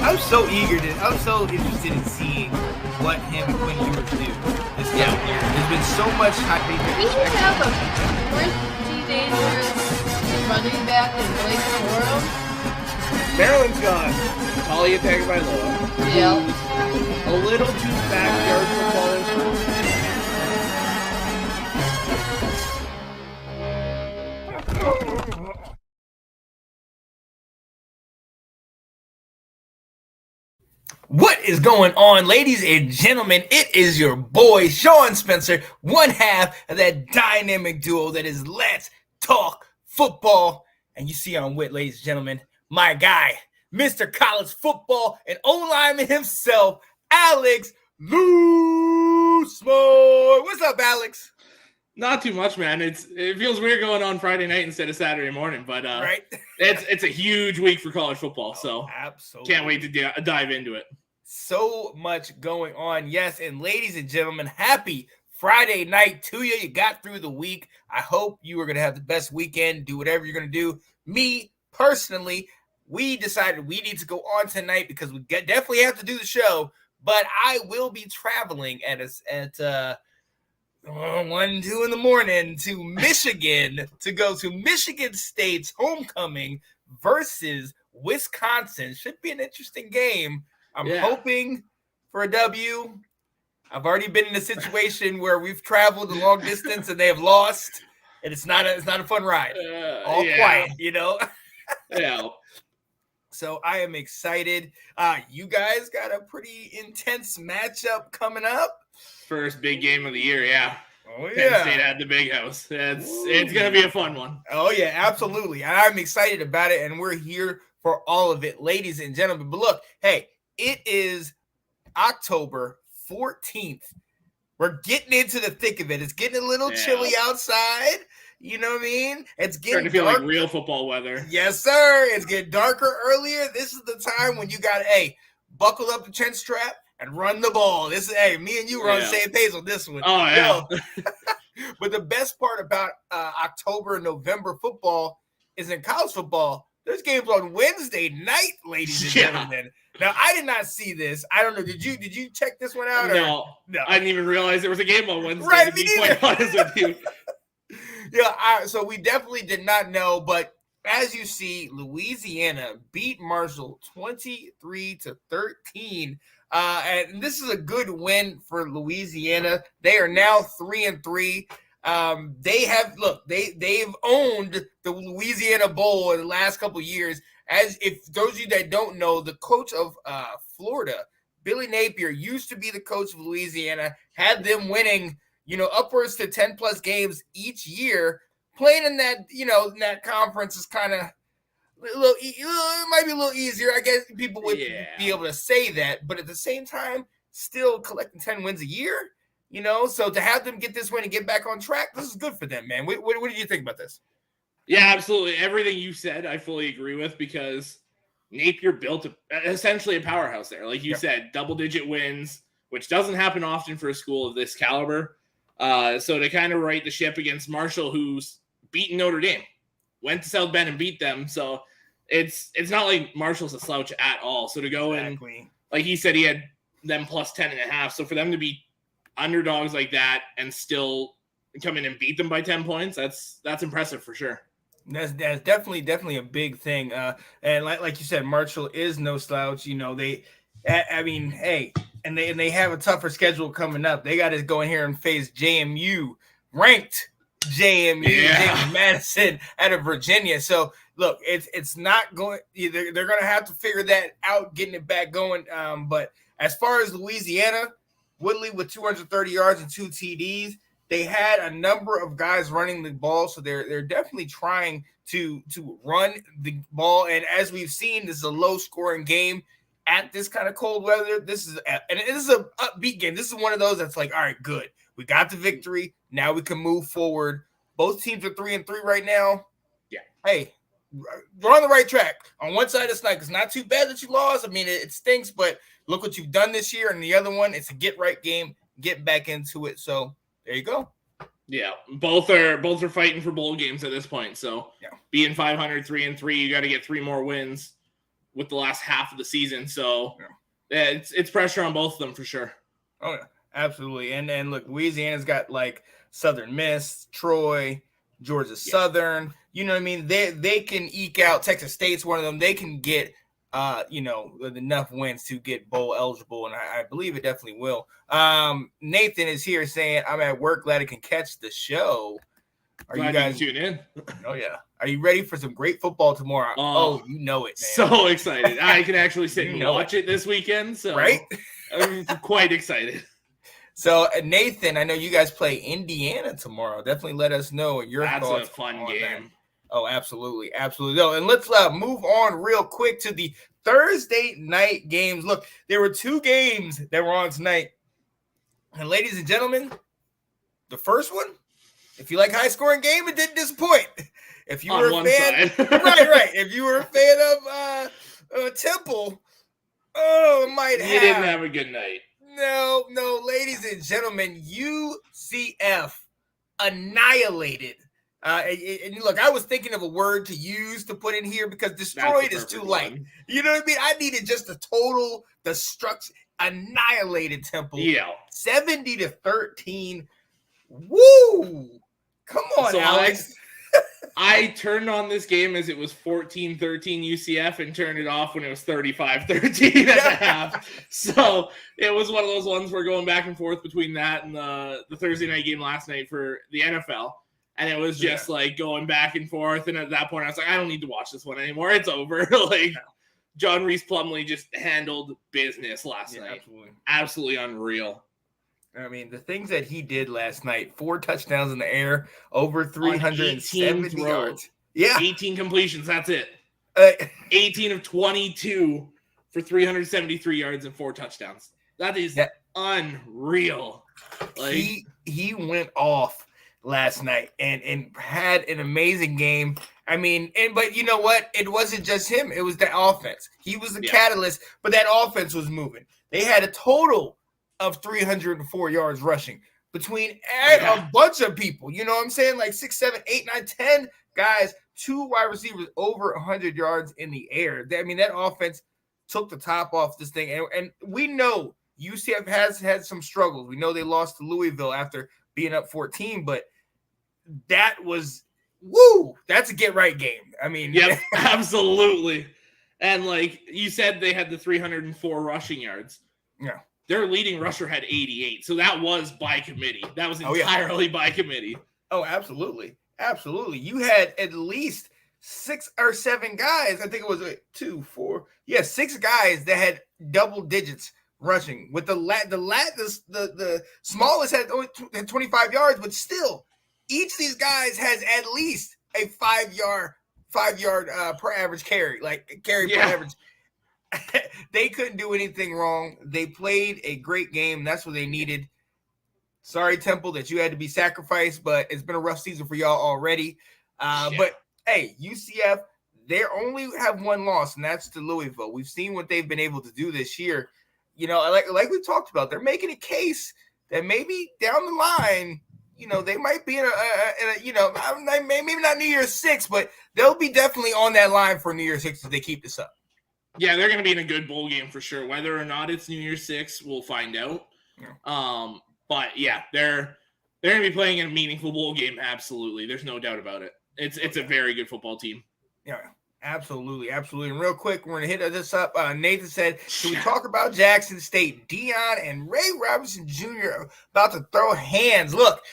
I'm so interested in seeing what him and Quinn Ewers do this year. There's been so much hype. We should have a pretty dangerous running back in Blake Corum. Maryland's gone. Talia Tagovailoa. Yeah. A little too backyard football. What is going on, ladies and gentlemen? It is your boy, Sean Spencer, one half of that dynamic duo that is Let's Talk Football. And you see on Wit, ladies and gentlemen, my guy, Mr. College Football and O-lineman himself, Alex Loosemore. What's up, Alex? Not too much, man. It feels weird going on Friday night instead of Saturday morning, but right? it's a huge week for college football, so absolutely can't wait to dive into it. So much going on, yes, and ladies and gentlemen, happy Friday night to you. You got through the week. I hope you are going to have the best weekend, do whatever you're going to do. Me, personally, we decided we need to go on tonight because we definitely have to do the show, but I will be traveling at 1, 2 in the morning to Michigan to go to Michigan State's homecoming versus Wisconsin. Should be an interesting game. I'm hoping for a W. I've already been in a situation where we've traveled a long distance and they have lost, and it's not a fun ride. All quiet, you know. Yeah. So I am excited. You guys got a pretty intense matchup coming up. First big game of the year, yeah. Oh, Penn State at the Big House. It's going to be a fun one. Oh, yeah, absolutely. I'm excited about it, and we're here for all of it, ladies and gentlemen. But look, hey, it is October 14th. We're getting into the thick of it. It's getting a little chilly outside. You know what I mean? It's getting starting to feel like real football weather. Yes, sir. It's getting darker earlier. This is the time when you got to, buckle up the chin strap and run the ball. This is, me and you were on the same page on this one. Oh, yeah. But the best part about October and November football is in college football, there's games on Wednesday night, ladies and gentlemen. Now, I did not see this. I don't know. Did you check this one out? No. I didn't even realize there was a game on Wednesday, right, to be quite honest with you. So we definitely did not know, but as you see, Louisiana beat Marshall 23-13. And this is a good win for Louisiana. They are now 3-3. They've owned the Louisiana Bowl in the last couple of years. As if those of you that don't know, the coach of Florida, Billy Napier, used to be the coach of Louisiana, had them winning, upwards to 10 plus games each year. Playing in that, in that conference is kind of it might be a little easier. I guess people would be able to say that, but at the same time, still collecting 10 wins a year, so to have them get this win and get back on track, this is good for them, man. What did you think about this? Yeah, absolutely. Everything you said, I fully agree with, because Napier built essentially a powerhouse there. Like you said, double-digit wins, which doesn't happen often for a school of this caliber. So to kind of right the ship against Marshall, who's beaten Notre Dame, went to South Bend and beat them. So it's not like Marshall's a slouch at all. So to go in, like he said, he had them plus 10.5. So for them to be underdogs like that and still come in and beat them by 10 points, that's impressive for sure. That's definitely a big thing. And like you said, Marshall is no slouch. They have a tougher schedule coming up. They got to go in here and face JMU, ranked JMU, James Madison out of Virginia. So look, it's not going. They're going to have to figure that out, getting it back going. But as far as Louisiana, Woodley with 230 yards and 2 TDs. They had a number of guys running the ball, so they're definitely trying to run the ball. And as we've seen, this is a low-scoring game at this kind of cold weather. This is an upbeat game. This is one of those that's like, all right, good. We got the victory. Now we can move forward. Both teams are 3-3 right now. Yeah. Hey, we're on the right track. On one side, it's not too bad that you lost. I mean, it stinks, but look what you've done this year. And the other one, it's a get-right game. Get back into it. So there you go. Yeah, both are fighting for bowl games at this point. So being 500, 3-3, you got to get 3 more wins. with the last half of the season. So it's pressure on both of them for sure. Oh, yeah, absolutely. And look, Louisiana's got like Southern Miss, Troy, Georgia Southern. You know what I mean? They can eke out. Texas State's one of them. They can get enough wins to get bowl eligible, and I believe it definitely will. Nathan is here saying, I'm at work, glad I can catch the show. Glad you guys tune in? Oh, yeah. Are you ready for some great football tomorrow? You know it, man. So excited. I can actually sit and watch it this weekend. So right? I'm quite excited. So, Nathan, I know you guys play Indiana tomorrow. Definitely let us know your thoughts. That's a fun game. That. Oh, absolutely. Absolutely. No, and let's move on real quick to the Thursday night games. Look, there were 2 games that were on tonight. And ladies and gentlemen, the first one, if you like high-scoring game, it didn't disappoint. If you were a fan, right. If you were a fan of Temple, you didn't have a good night. No, ladies and gentlemen, UCF annihilated. And look, I was thinking of a word to use to put in here because destroyed is too light. You know what I mean? I needed just a total destruction. Annihilated Temple. Yeah. 70-13. Woo! Come on, so Alex. I turned on this game as it was 14-13 UCF and turned it off when it was 35-13 at the half. So it was one of those ones where going back and forth between that and the Thursday night game last night for the NFL. And it was just like going back and forth. And at that point, I was like, I don't need to watch this one anymore. It's over. John Reese Plumlee just handled business last night. Absolutely unreal. I mean, the things that he did last night, 4 touchdowns in the air, over 370 yards. Yeah. 18 completions, that's it. 18 of 22 for 373 yards and 4 touchdowns. That is unreal. He went off last night and had an amazing game. I mean, but you know what? It wasn't just him. It was the offense. He was the catalyst, but that offense was moving. They had a total of 304 yards rushing between a bunch of people. You know what I'm saying? Like 6, 7, 8, 9, 10 guys, 2 wide receivers over 100 yards in the air. I mean, that offense took the top off this thing. And we know UCF has had some struggles. We know they lost to Louisville after being up 14, but that was, that's a get-right game. I mean. Yep, absolutely. And like you said, they had the 304 rushing yards. Yeah. Their leading rusher had 88. So that was by committee. That was entirely by committee. Oh, absolutely. Absolutely. You had at least 6 or 7 guys. I think it was 2, 4. Yeah, 6 guys that had double digits rushing. With the smallest had only 25 yards, but still, each of these guys has at least a 5-yard per average carry, per average. They couldn't do anything wrong. They played a great game. That's what they needed. Sorry, Temple, that you had to be sacrificed, but it's been a rough season for y'all already. But, hey, UCF, they only have 1 loss, and that's to Louisville. We've seen what they've been able to do this year. You know, like we talked about, they're making a case that maybe down the line, you know, they might be in a maybe not New Year's 6, but they'll be definitely on that line for New Year's 6 if they keep this up. Yeah, they're going to be in a good bowl game for sure. Whether or not it's New Year's 6, we'll find out. Yeah. But yeah, they're going to be playing in a meaningful bowl game. Absolutely, there's no doubt about it. It's a very good football team. Yeah, absolutely. And real quick, we're going to hit this up. Nathan said, "Can we talk about Jackson State? Dion and Ray Robinson Jr. about to throw hands." Look,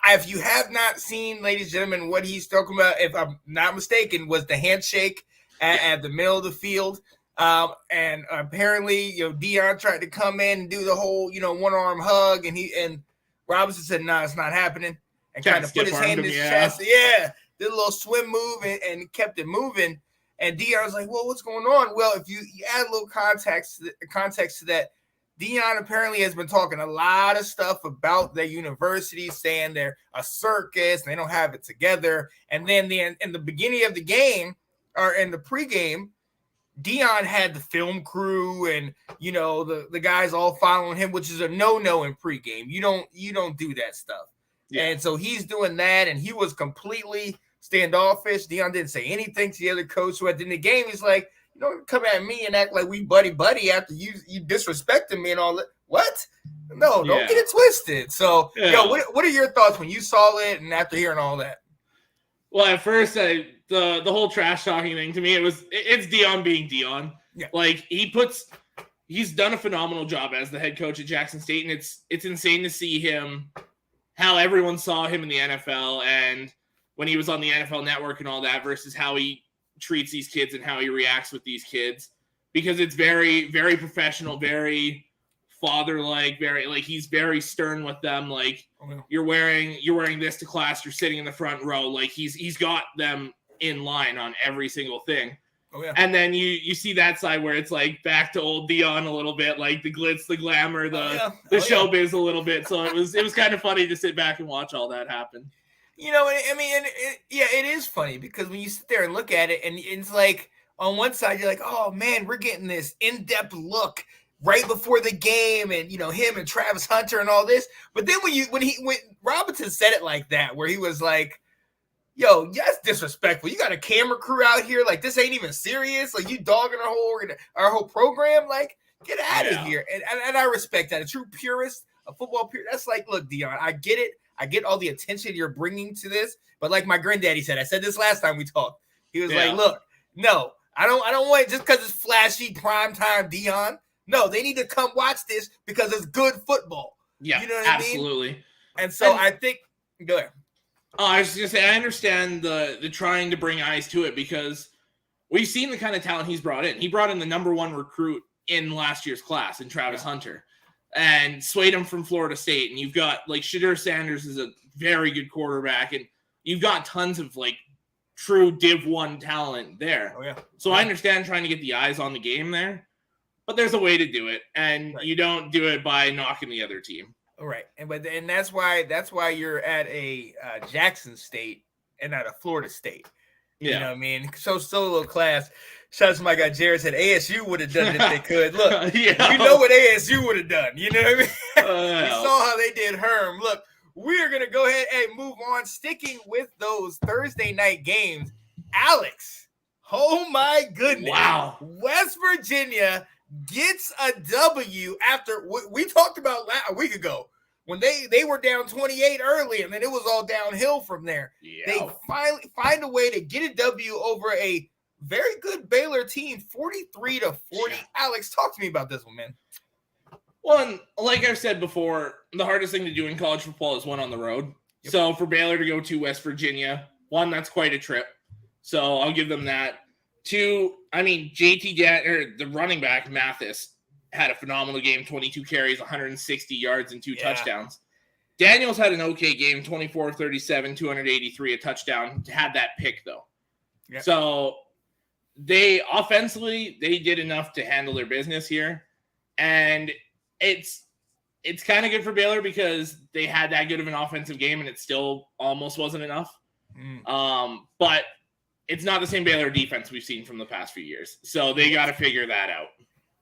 if you have not seen, ladies and gentlemen, what he's talking about, if I'm not mistaken, was the handshake at the middle of the field. And apparently, Dion tried to come in and do the whole, one-arm hug, and Robinson said, "No, it's not happening," and kind of put his hand in his chest. Yeah, did a little swim move and kept it moving. And Dion's like, "Well, what's going on?" Well, if you add a little context to that, Dion apparently has been talking a lot of stuff about their university, saying they're a circus, and they don't have it together. And then in the beginning of the game, or in the pregame, Dion had the film crew and the guys all following him, which is a no-no in pregame. You don't do that stuff. Yeah. And so he's doing that, and he was completely standoffish. Dion didn't say anything to the other coach. So at the end of the game, he's like, don't come at me and act like we buddy after you disrespecting me and all that. What? No, don't get it twisted. So, what are your thoughts when you saw it and after hearing all that? Well, at first, the whole trash talking thing to me, it's Deion being Deion. Yeah. Like he's done a phenomenal job as the head coach at Jackson State, and it's insane to see him, how everyone saw him in the NFL and when he was on the NFL Network and all that versus how he treats these kids and how he reacts with these kids, because it's very, very professional, very father-like, very like he's very stern with them. Like you're wearing this to class, you're sitting in the front row. Like he's got them in line on every single thing. Oh, yeah. And then you see that side where it's like back to old Deion a little bit, like the glitz, the glamour, the showbiz a little bit. So it was kind of funny to sit back and watch all that happen. You know, I mean, it is funny because when you sit there and look at it, and it's like on one side you're like, oh man, we're getting this in-depth look right before the game, and him and Travis Hunter and all this. But then when Robinson said it like that, where he was like, yo, that's disrespectful. You got a camera crew out here. Like, this ain't even serious. Like, you dogging our whole program. Like, get out of here. And I respect that. A true purist, a football purist. That's like, look, Deion, I get it. I get all the attention you're bringing to this. But like my granddaddy said, I said this last time we talked. He was like, look, no, I don't want it just because it's flashy primetime Deion. No, they need to come watch this because it's good football. Yeah, you know what absolutely. I mean? And so I think, go ahead. Oh, I was just going to say, I understand the trying to bring eyes to it because we've seen the kind of talent he's brought in. He brought in the number one recruit in last year's class in Travis Hunter and swayed him from Florida State. And you've got, like, Shadur Sanders is a very good quarterback. And you've got tons of, like, true Div 1 talent there. Oh, yeah. So I understand trying to get the eyes on the game there. But there's a way to do it. And you don't do it by knocking the other team. Right, and that's why you're at a Jackson State and not a Florida State. You know what I mean? So solo class. Shout out to my guy Jared said ASU would have done it if they could. Look, you know what ASU would have done. You know what I mean? You saw how they did Herm. Look, we're gonna go ahead and move on, sticking with those Thursday night games. Alex, oh my goodness! Wow, West Virginia gets a W after we talked about a week ago when they were down 28 early, and then it was all downhill from there. Yeah. They finally find a way to get a W over a very good Baylor team, 43-40. Yeah. Alex, talk to me about this one, man. Well, like I said before, the hardest thing to do in college football is one on the road. Yep. So for Baylor to go to West Virginia, one, that's quite a trip. So I'll give them that. Two, I mean, the running back, Mathis, had a phenomenal game, 22 carries, 160 yards, and 2 touchdowns. Daniels had an okay game, 24-37, 283, a touchdown. Had that pick, though. Yep. So they did enough to handle their business here. And it's kind of good for Baylor because they had that good of an offensive game, and it still almost wasn't enough. But it's not the same Baylor defense we've seen from the past few years. So they got to figure that out.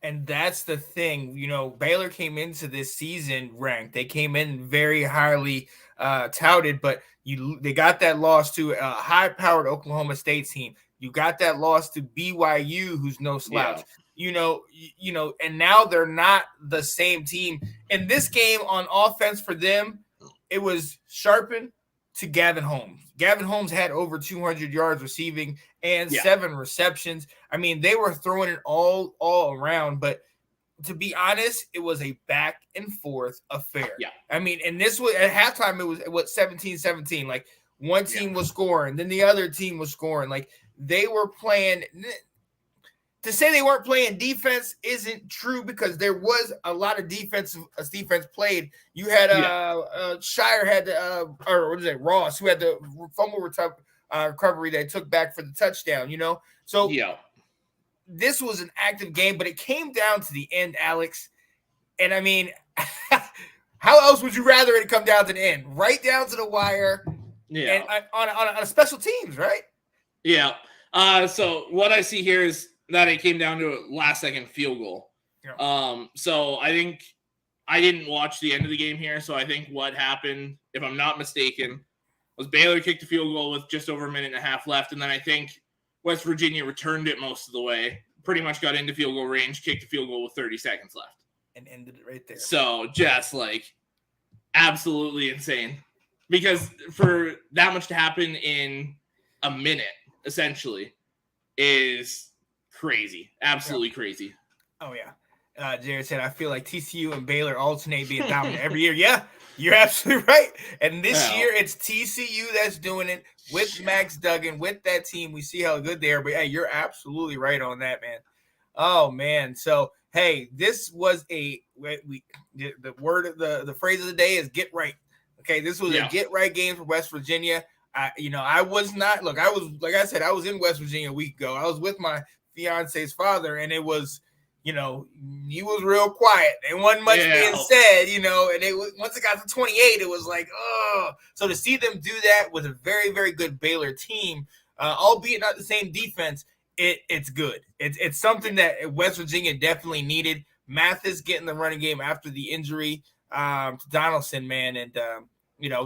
And that's the thing. Baylor came into this season ranked. They came in very highly touted, but they got that loss to a high-powered Oklahoma State team. You got that loss to BYU, who's no slouch. Yeah. And now they're not the same team. In this game on offense for them, it was Sharpen to Gavin Holmes. Gavin Holmes had over 200 yards receiving and 7 receptions. I mean, they were throwing it all around, but to be honest, it was a back and forth affair. Yeah. I mean, and this was at halftime, it was 17-17. Like one team was scoring, then the other team was scoring. Like they were playing. To say they weren't playing defense isn't true because there was a lot of defense played. You had Shire had Ross, who had the fumble recovery that took back for the touchdown. So this was an active game, but it came down to the end, Alex. And I mean, how else would you rather it come down to the end? Right down to the wire. Yeah, and on a special teams, right? Yeah. So what I see here is that it came down to a last-second field goal. Yeah. So I think I didn't watch the end of the game here, so I think what happened, if I'm not mistaken, was Baylor kicked a field goal with just over a minute and a half left, and then I think West Virginia returned it most of the way. pretty much got into field goal range, kicked a field goal with 30 seconds left. And ended it right there. So just like absolutely insane. Because for that much to happen in a minute, essentially, is crazy. Absolutely crazy. Oh, yeah. Jared said, I feel like TCU and Baylor alternate being dominant every year. Yeah, you're absolutely right. And this year, it's TCU that's doing it with Max Duggan, with that team. We see how good they are. But, hey, you're absolutely right on that, man. Oh, man. So, hey, this was the phrase of the day is get right. Okay, this was a get right game for West Virginia. I was not, look, I was, like I said, I was in West Virginia a week ago. I was with my fiance's father, and it was, he was real quiet. There wasn't much being said, and once it got to 28, it was like, oh. So to see them do that with a very, very good Baylor team, albeit not the same defense, it's good. It's something that West Virginia definitely needed. Mathis getting the running game after the injury to Donaldson, man. And,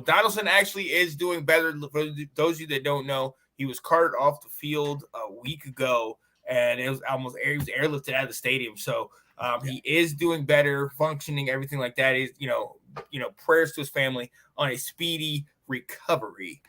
Donaldson actually is doing better. For those of you that don't know, he was carted off the field a week ago, and he was airlifted out of the stadium. So he is doing better, functioning, everything like that. Is prayers to his family on a speedy recovery.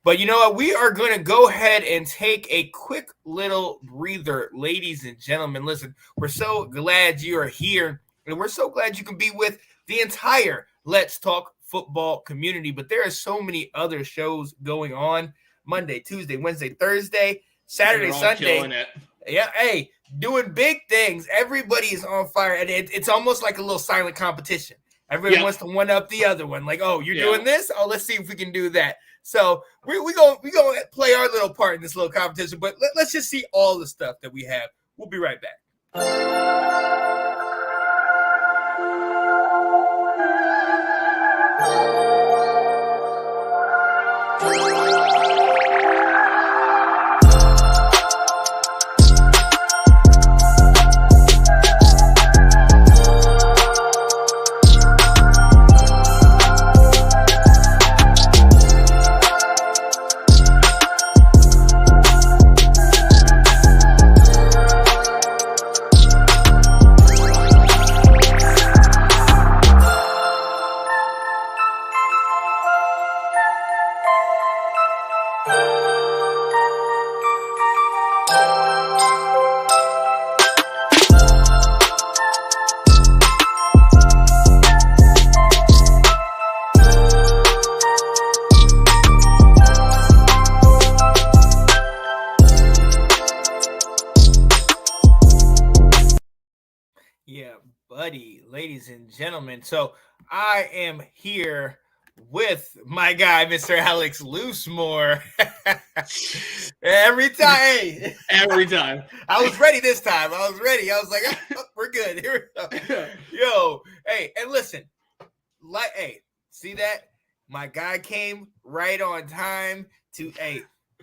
But you know what? We are going to go ahead and take a quick little breather, ladies and gentlemen. Listen, we're so glad you are here, and we're so glad you can be with the entire Let's Talk Football community. But there are so many other shows going on Monday, Tuesday, Wednesday, Thursday, Saturday, Sunday. Yeah, hey, doing big things. Everybody is on fire, and it's almost like a little silent competition. Everyone wants to one up the other one. Like, oh, you're doing this? Oh, let's see if we can do that. So we gonna play our little part in this little competition. But let's just see all the stuff that we have. We'll be right back. Ladies and gentlemen, so I am here with my guy, Mr. Alex Loosemore. Every time. I was ready this time. I was like, oh, we're good. Here we go. Yo, hey, and listen, see that? My guy came right on time to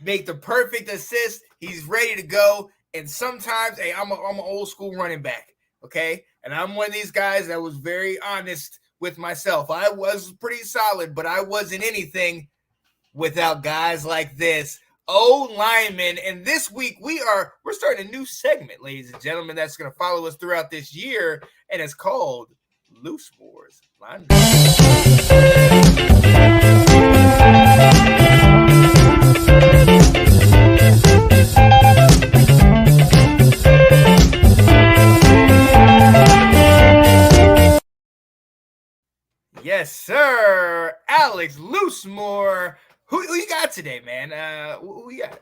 make the perfect assist. He's ready to go. And sometimes, I'm an old school running back. Okay. And I'm one of these guys that was very honest with myself. I was pretty solid, but I wasn't anything without guys like this. O-lineman. And this week we're starting a new segment, ladies and gentlemen, that's going to follow us throughout this year. And it's called Loosemore's Lineman. Yes, sir. Alex Loosemore. Who you got today, man? Who you got?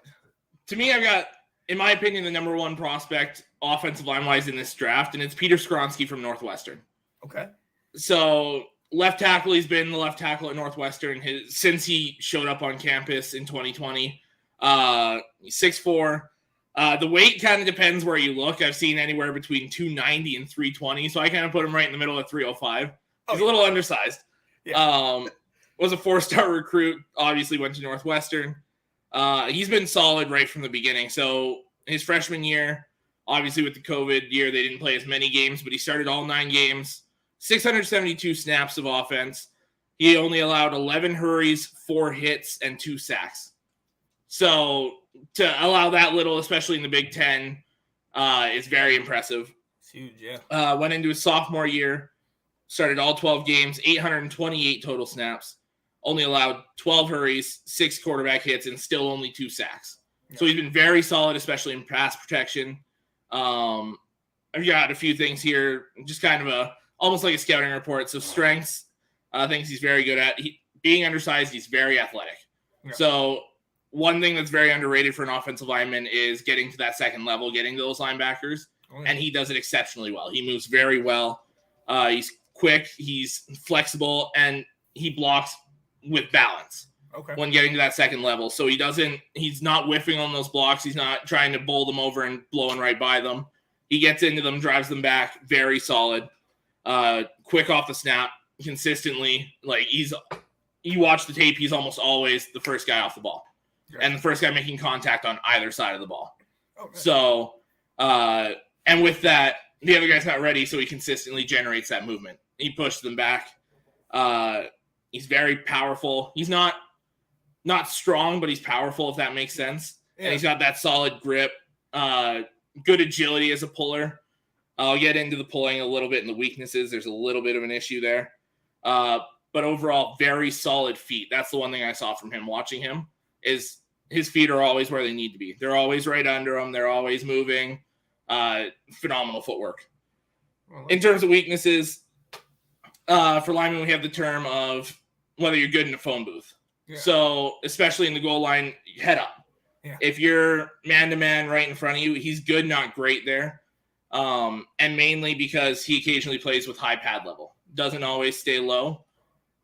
To me, I've got, in my opinion, the number one prospect offensive line-wise in this draft, and it's Peter Skronsky from Northwestern. Okay. So left tackle, he's been the left tackle at Northwestern since he showed up on campus in 2020. He's 6'4". The weight kind of depends where you look. I've seen anywhere between 290 and 320, so I kind of put him right in the middle at 305. He's a little undersized. Yeah. Was a 4-star recruit, obviously went to Northwestern. He's been solid right from the beginning. So his freshman year, obviously with the COVID year, they didn't play as many games, but he started all 9 games, 672 snaps of offense. He only allowed 11 hurries, 4 hits, and 2 sacks. So to allow that little, especially in the Big Ten, is very impressive. It's huge, yeah. Went into his sophomore year, started all 12 games, 828 total snaps, only allowed 12 hurries, 6 quarterback hits, and still only 2 sacks. Yeah. So he's been very solid, especially in pass protection. I've got a few things here, just kind of almost like a scouting report. So strengths, things he's very good at. Being undersized, he's very athletic. Yeah. So one thing that's very underrated for an offensive lineman is getting to that second level, getting to those linebackers, and he does it exceptionally well. He moves very well. He's quick, he's flexible, and he blocks with balance when getting to that second level. So he's not whiffing on those blocks. He's not trying to bowl them over and blowing right by them. He gets into them, drives them back, very solid, quick off the snap, consistently. Like you watch the tape, he's almost always the first guy off the ball and the first guy making contact on either side of the ball. So, and with that, the other guy's not ready, so he consistently generates that movement. He pushes them back. He's very powerful. He's not strong, but he's powerful, if that makes sense. Yeah. And he's got that solid grip, good agility as a puller. I'll get into the pulling a little bit and the weaknesses. There's a little bit of an issue there. But overall, very solid feet. That's the one thing I saw from him watching him is his feet are always where they need to be. They're always right under him. They're always moving. Phenomenal footwork. In terms of weaknesses, for linemen, we have the term of whether you're good in a phone booth. Yeah. So especially in the goal line, head up. Yeah. If you're man-to-man right in front of you, he's good, not great there. And mainly because he occasionally plays with high pad level. Doesn't always stay low.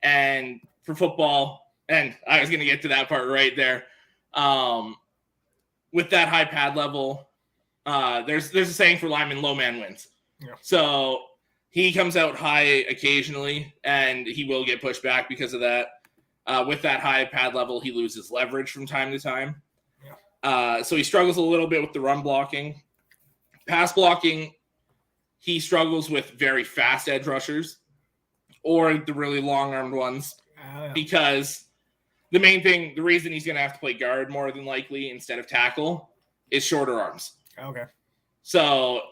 And for football, and I was going to get to that part right there. With that high pad level, there's a saying for linemen, low man wins. Yeah. So he comes out high occasionally, and he will get pushed back because of that. With that high pad level, he loses leverage from time to time. Yeah. So he struggles a little bit with the run blocking. Pass blocking, he struggles with very fast edge rushers or the really long-armed ones because the reason he's going to have to play guard more than likely instead of tackle is shorter arms. Okay. So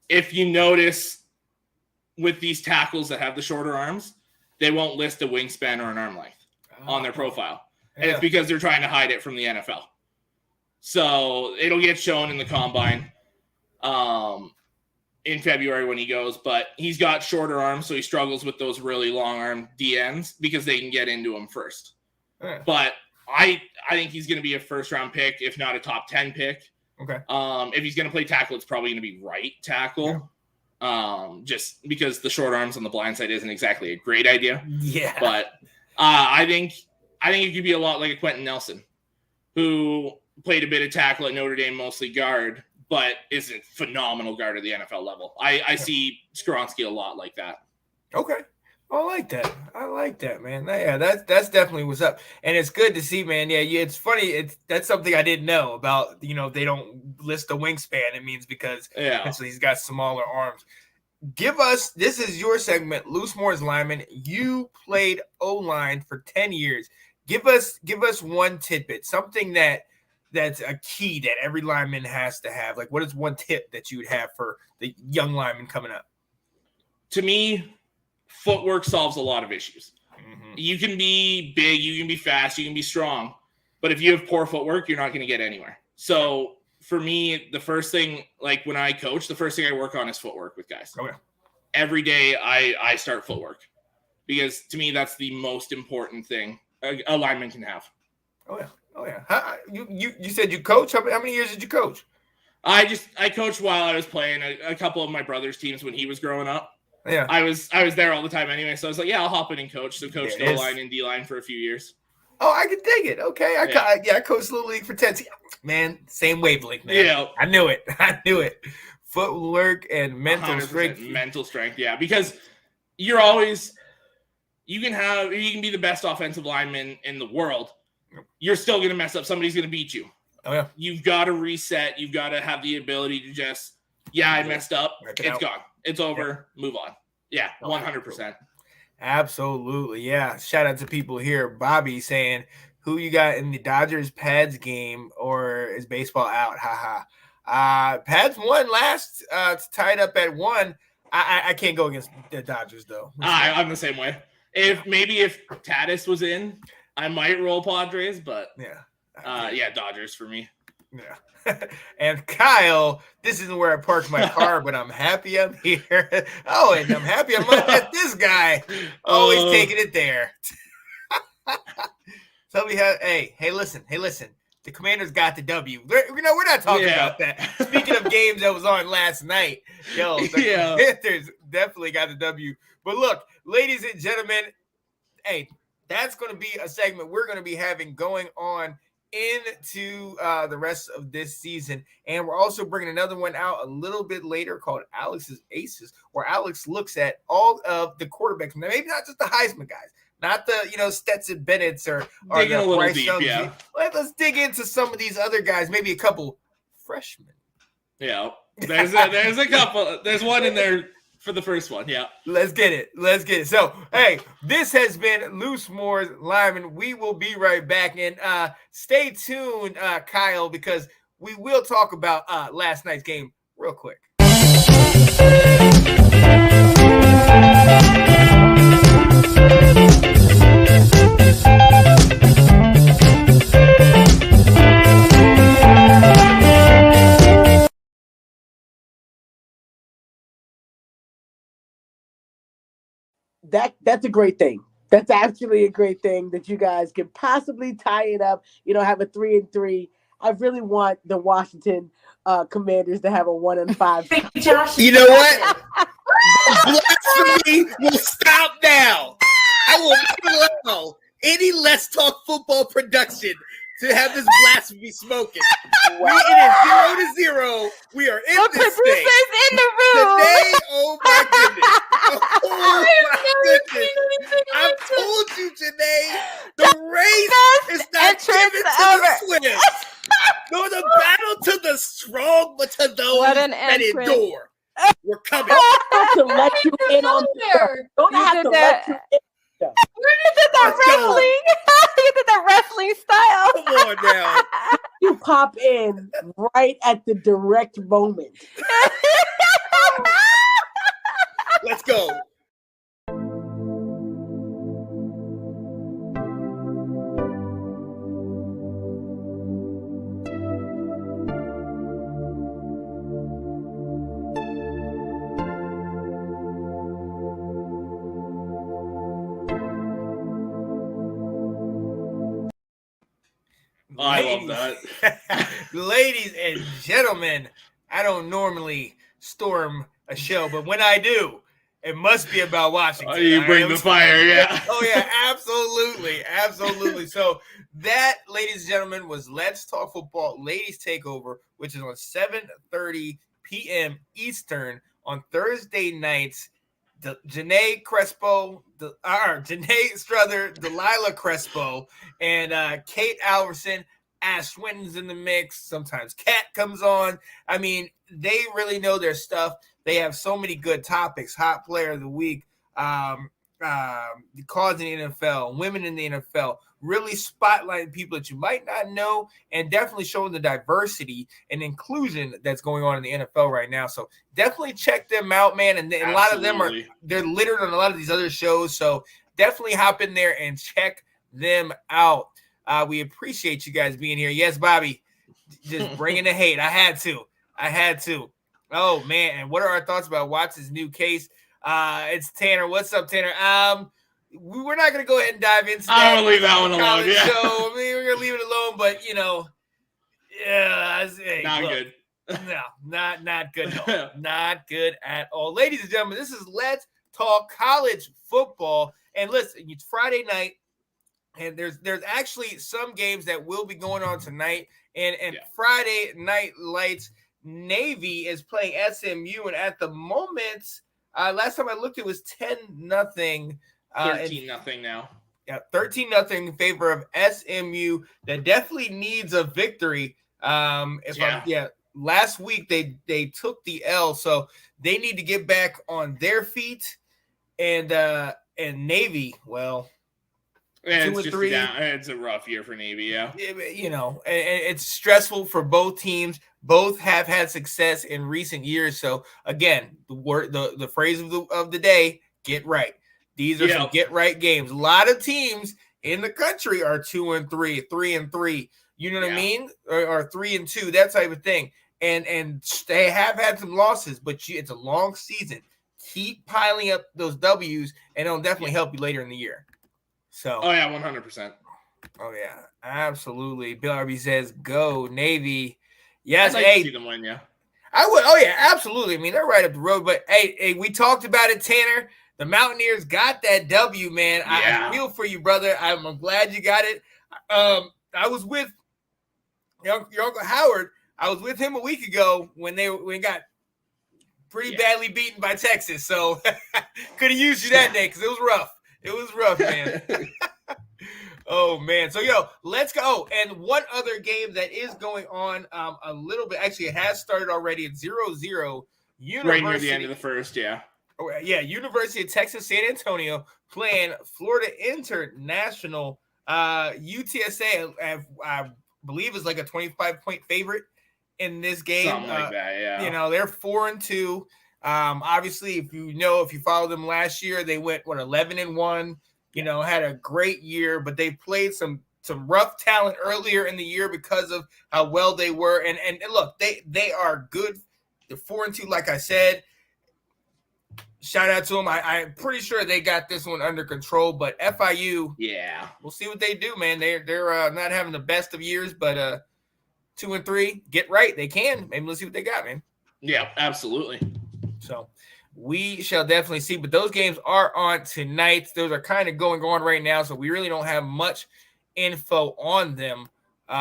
if you notice with these tackles that have the shorter arms, they won't list a wingspan or an arm length on their profile. Yeah. And it's because they're trying to hide it from the NFL. So it'll get shown in the combine in February when he goes, but he's got shorter arms, so he struggles with those really long arm DNs because they can get into him first. Yeah. But I think he's going to be a first round pick, if not a top 10 pick. Okay. If he's going to play tackle, it's probably going to be right tackle. Yeah. Just because the short arms on the blind side isn't exactly a great idea. Yeah. But I think it could be a lot like a Quentin Nelson, who played a bit of tackle at Notre Dame, mostly guard, but is a phenomenal guard at the NFL level. I see Skoronski a lot like that. Okay. I like that, man. Yeah, that's definitely what's up. And it's good to see, man. Yeah, it's funny. That's something I didn't know about, they don't list the wingspan. It means because essentially he's got smaller arms. This is your segment, Loose Moore's lineman. You played O-line for 10 years. Give us one tidbit, something that's a key that every lineman has to have. Like, what is one tip that you would have for the young lineman coming up? To me, footwork solves a lot of issues. Mm-hmm. You can be big, you can be fast, you can be strong, but if you have poor footwork, you're not going to get anywhere. So for me, the first thing, like when I coach, the first thing I work on is footwork with guys. Okay. Every day I start footwork because to me, that's the most important thing a lineman can have. Oh yeah. You said you coach? How many years did you coach? I coached while I was playing a couple of my brother's teams when he was growing up. Yeah. I was there all the time anyway, so I was like, yeah, I'll hop in and coach. So coached O-line and D-line for a few years. Oh, I can dig it. Okay. I coached Little League for 10. Man, same wavelength, man. Yeah. I knew it. Footwork and mental strength. Mental strength, yeah. Because you can be the best offensive lineman in the world. You're still going to mess up. Somebody's going to beat you. Oh, yeah. You've got to reset. You've got to have the ability to just, I messed up. It's gone. It's over. Yeah. Move on. Yeah, 100%. Absolutely. Yeah. Shout out to people here. Bobby saying, who you got in the Dodgers-Pads game, or is baseball out? Haha. Pats won last. It's tied up at 1. I can't go against the Dodgers though. I'm the same way. If Tatis was in, I might roll Padres, but Dodgers for me. Yeah. And Kyle, this isn't where I parked my car, but I'm happy I'm here. Oh, and I'm happy I'm at this guy. Always taking it there. Tell me how. Hey, listen. The Commanders got the W. We're not talking about that. Speaking of games that was on last night, Commanders definitely got the W. But look, ladies and gentlemen, hey, that's going to be a segment we're going to be having going on into the rest of this season. And we're also bringing another one out a little bit later called Alex's Aces, where Alex looks at all of the quarterbacks. Now, maybe not just the Heisman guys, not the Stetson Bennett's or digging the a little Bryce deep, Young's. yeah. Let's dig into some of these other guys, maybe a couple freshmen. Yeah, there's a couple. There's one in there for the first one. Yeah, let's get it. So, hey, this has been Loose Moore's Lineman. We will be right back, and stay tuned, Kyle, because we will talk about last night's game real quick. That's a great thing. That's actually a great thing that you guys can possibly tie it up. Have a 3-3. I really want the Washington Commanders to have a 1-5. Josh, you know what? Blasphemy will stop now. I will not allow any Let's Talk Football production to have this blasphemy smoking. It is 0-0. We are in the this thing. In the room. Today, oh my goodness. Oh my goodness. I told you today, the race is not given to the swift. No, the battle to the strong, but to those that endure. We're coming. I have to let you in on there. Don't have to let you in. You did that wrestling. You did that wrestling style. Come on now. You pop in right at the direct moment. Let's go. I love that. Ladies and gentlemen, I don't normally storm a show, but when I do, it must be about Washington. Oh, you bring the fire, yeah. Oh, yeah, absolutely. Absolutely. So that, ladies and gentlemen, was Let's Talk Football Ladies Takeover, which is on 7:30 p.m. Eastern on Thursday nights. Janae Crespo, Janae Struther, Delilah Crespo, and Kate Alverson. Ash Swinton's in the mix. Sometimes Kat comes on. I mean, they really know their stuff. They have so many good topics. Hot Player of the Week, the cause in the NFL, women in the NFL, really spotlighting people that you might not know, and definitely showing the diversity and inclusion that's going on in the NFL right now. So definitely check them out, man. And a lot of them they're littered on a lot of these other shows. So definitely hop in there and check them out. We appreciate you guys being here. Yes, Bobby, just bringing the hate. I had to. Oh, man. And what are our thoughts about Watson's new case? It's Tanner. What's up, Tanner? We're not going to go ahead and dive into that. I'm going to leave that one alone. Yeah. So, we're going to leave it alone. But, good. No, not good at all. Not good at all. Ladies and gentlemen, this is Let's Talk College Football. And listen, it's Friday night. And there's actually some games that will be going on tonight. And Friday night lights, Navy is playing SMU. And at the moment, last time I looked, it was 10-0. 13-0 now. Yeah, 13-0 in favor of SMU. That definitely needs a victory. Last week they took the L, so they need to get back on their feet. And Navy, well, And 2 and 3. It's a rough year for Navy, yeah. You know, it's stressful for both teams. Both have had success in recent years. So again, the phrase of the day: get right. These are some get right games. A lot of teams in the country are 2 and 3, 3 and 3. You know what I mean? Or 3 and 2, that type of thing. And they have had some losses, but it's a long season. Keep piling up those W's, and it'll definitely help you later in the year. So. Oh yeah, 100%. Oh yeah, absolutely. Bill RB says, "Go Navy." Yes, I'd like to see them win, yeah. I would. Oh yeah, absolutely. I mean, they're right up the road. But hey, we talked about it, Tanner. The Mountaineers got that W, man. I feel for you, brother. I'm glad you got it. I was with your Uncle Howard. I was with him a week ago when we got pretty badly beaten by Texas. So could have used you that day because it was rough. It was rough, man. Oh, man. So, let's go. And one other game that is going on a little bit. Actually, it has started already at 0-0. Right near the end of the first, yeah. Oh, yeah, University of Texas San Antonio playing Florida International. UTSA, I believe, is like a 25-point favorite in this game. Something like that, yeah. You know, they're 4-2. Obviously, if you followed them last year, they went 11-1. You know, had a great year, but they played some rough talent earlier in the year because of how well they were. And look, they are good. They're 4-2, like I said. Shout out to them. I'm pretty sure they got this one under control. But FIU, we'll see what they do, man. They're not having the best of years, but 2-3, get right. They can. Maybe let's see what they got, man. Yeah, absolutely. So we shall definitely see. But those games are on tonight. Those are kind of going on right now, so we really don't have much info on them. Okay.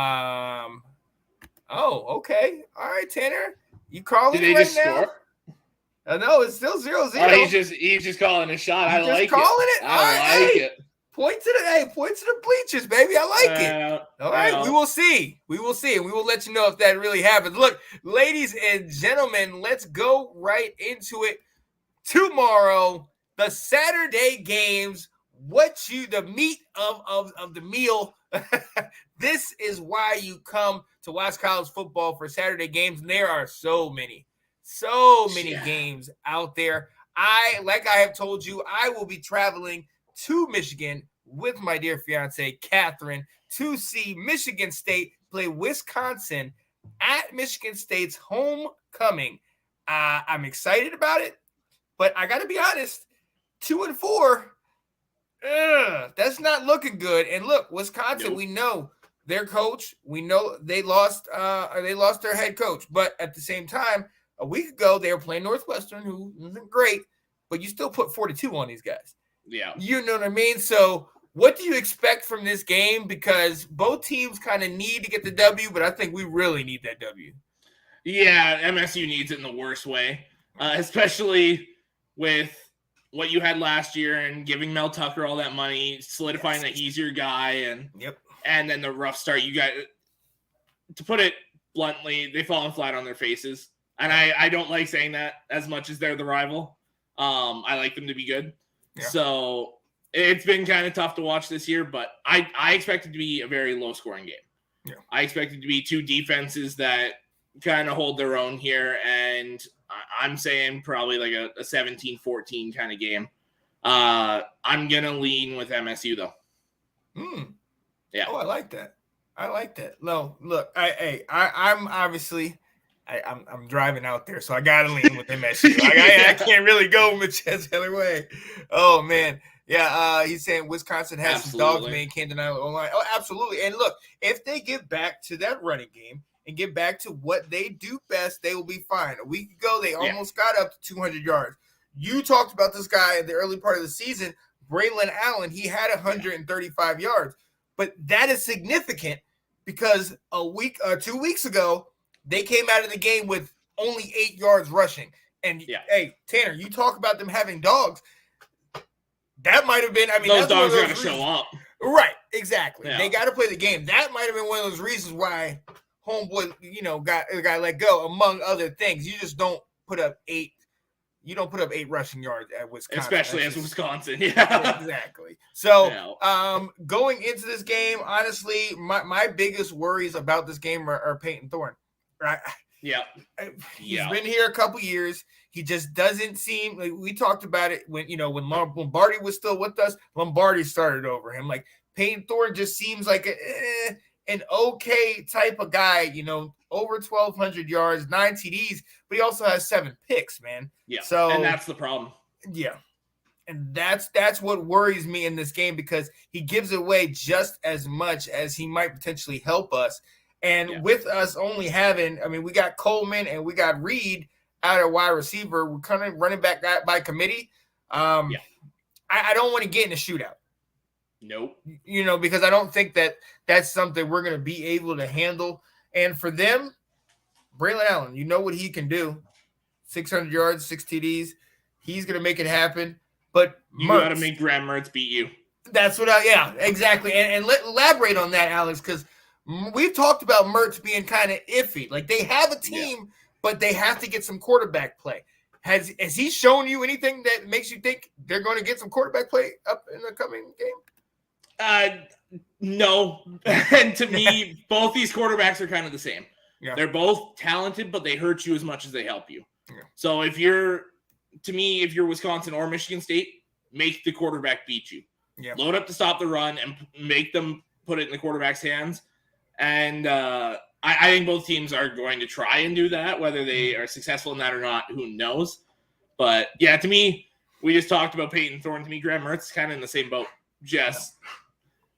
All right, Tanner. You calling it right now? Score? No, it's still 0-0. Oh, he's just calling a shot. I like it. Calling it. I like it. Point to the bleachers, baby. I like it. All right, we will see. We will see, and we will let you know if that really happens. Look, ladies and gentlemen, let's go right into it. Tomorrow, the Saturday games. The meat of the meal. This is why you come to watch college football for Saturday games. And there are so many games out there. Like I have told you, I will be traveling to Michigan with my dear fiance, Catherine, to see Michigan State play Wisconsin at Michigan State's homecoming. I'm excited about it, but I got to be honest, 2-4, that's not looking good. And look, Wisconsin, we know their coach. We know they lost their head coach, but at the same time, a week ago, they were playing Northwestern, who isn't great, but you still put 42 on these guys. Yeah. You know what I mean? So what do you expect from this game? Because both teams kind of need to get the W, but I think we really need that W. Yeah, MSU needs it in the worst way, especially with what you had last year and giving Mel Tucker all that money, solidifying that he's your guy, and then the rough start. You got, to put it bluntly, they've fallen flat on their faces. And I don't like saying that as much as they're the rival. I like them to be good. Yeah. So it's been kind of tough to watch this year, but I expect it to be a very low-scoring game. Yeah. I expect it to be two defenses that kind of hold their own here, and I'm saying probably like a 17-14 kind of game. I'm going to lean with MSU, though. Yeah. Oh, I like that. No, look, I'm obviously – I'm driving out there, so I gotta lean with MSU. I can't really go with the other way. Oh man, yeah. He's saying Wisconsin has some dogs, man. Can't deny it online. Oh, absolutely. And look, if they get back to that running game and get back to what they do best, they will be fine. A week ago, they almost got up to 200 yards. You talked about this guy in the early part of the season, Braylon Allen. He had 135 yards, but that is significant because 2 weeks ago, they came out of the game with only 8 yards rushing. And, hey, Tanner, you talk about them having dogs. That might have been – those dogs are going to show up. Right, exactly. Yeah. They got to play the game. That might have been one of those reasons why homeboy, got let go, among other things. You just don't put up 8 you don't put up 8 rushing yards at Wisconsin. Especially as Wisconsin. Yeah. Exactly. So going into this game, honestly, my biggest worries about this game are Peyton Thorne. Right? Yeah. He's been here a couple years. He just doesn't seem like we talked about it when Lombardi was still with us. Lombardi started over him. Like Peyton Thorne just seems like an okay type of guy, over 1,200 yards, 9 TDs, but he also has 7 picks, man. Yeah. So, and that's the problem. Yeah. And that's what worries me in this game because he gives away just as much as he might potentially help us. And with us only having, we got Coleman and we got Reed out of wide receiver. We're kind of running back by committee. I don't want to get in a shootout. Nope. Because I don't think that's something we're going to be able to handle. And for them, Braylon Allen, you know what he can do. 600 yards, 6 TDs. He's going to make it happen. But you got to make Graham Mertz beat you. That's what exactly. And elaborate on that, Alex, because we've talked about Mertz being kind of iffy. Like they have a team, but they have to get some quarterback play. Has he shown you anything that makes you think they're going to get some quarterback play up in the coming game? No. And to me, both these quarterbacks are kind of the same. Yeah. They're both talented, but they hurt you as much as they help you. Yeah. So if you're Wisconsin or Michigan State, make the quarterback beat you. Yeah. Load up to stop the run and make them put it in the quarterback's hands. And I think both teams are going to try and do that. Whether they are successful in that or not, who knows? But yeah, to me, we just talked about Peyton Thorne. To me, Graham Mertz is kind of in the same boat. Just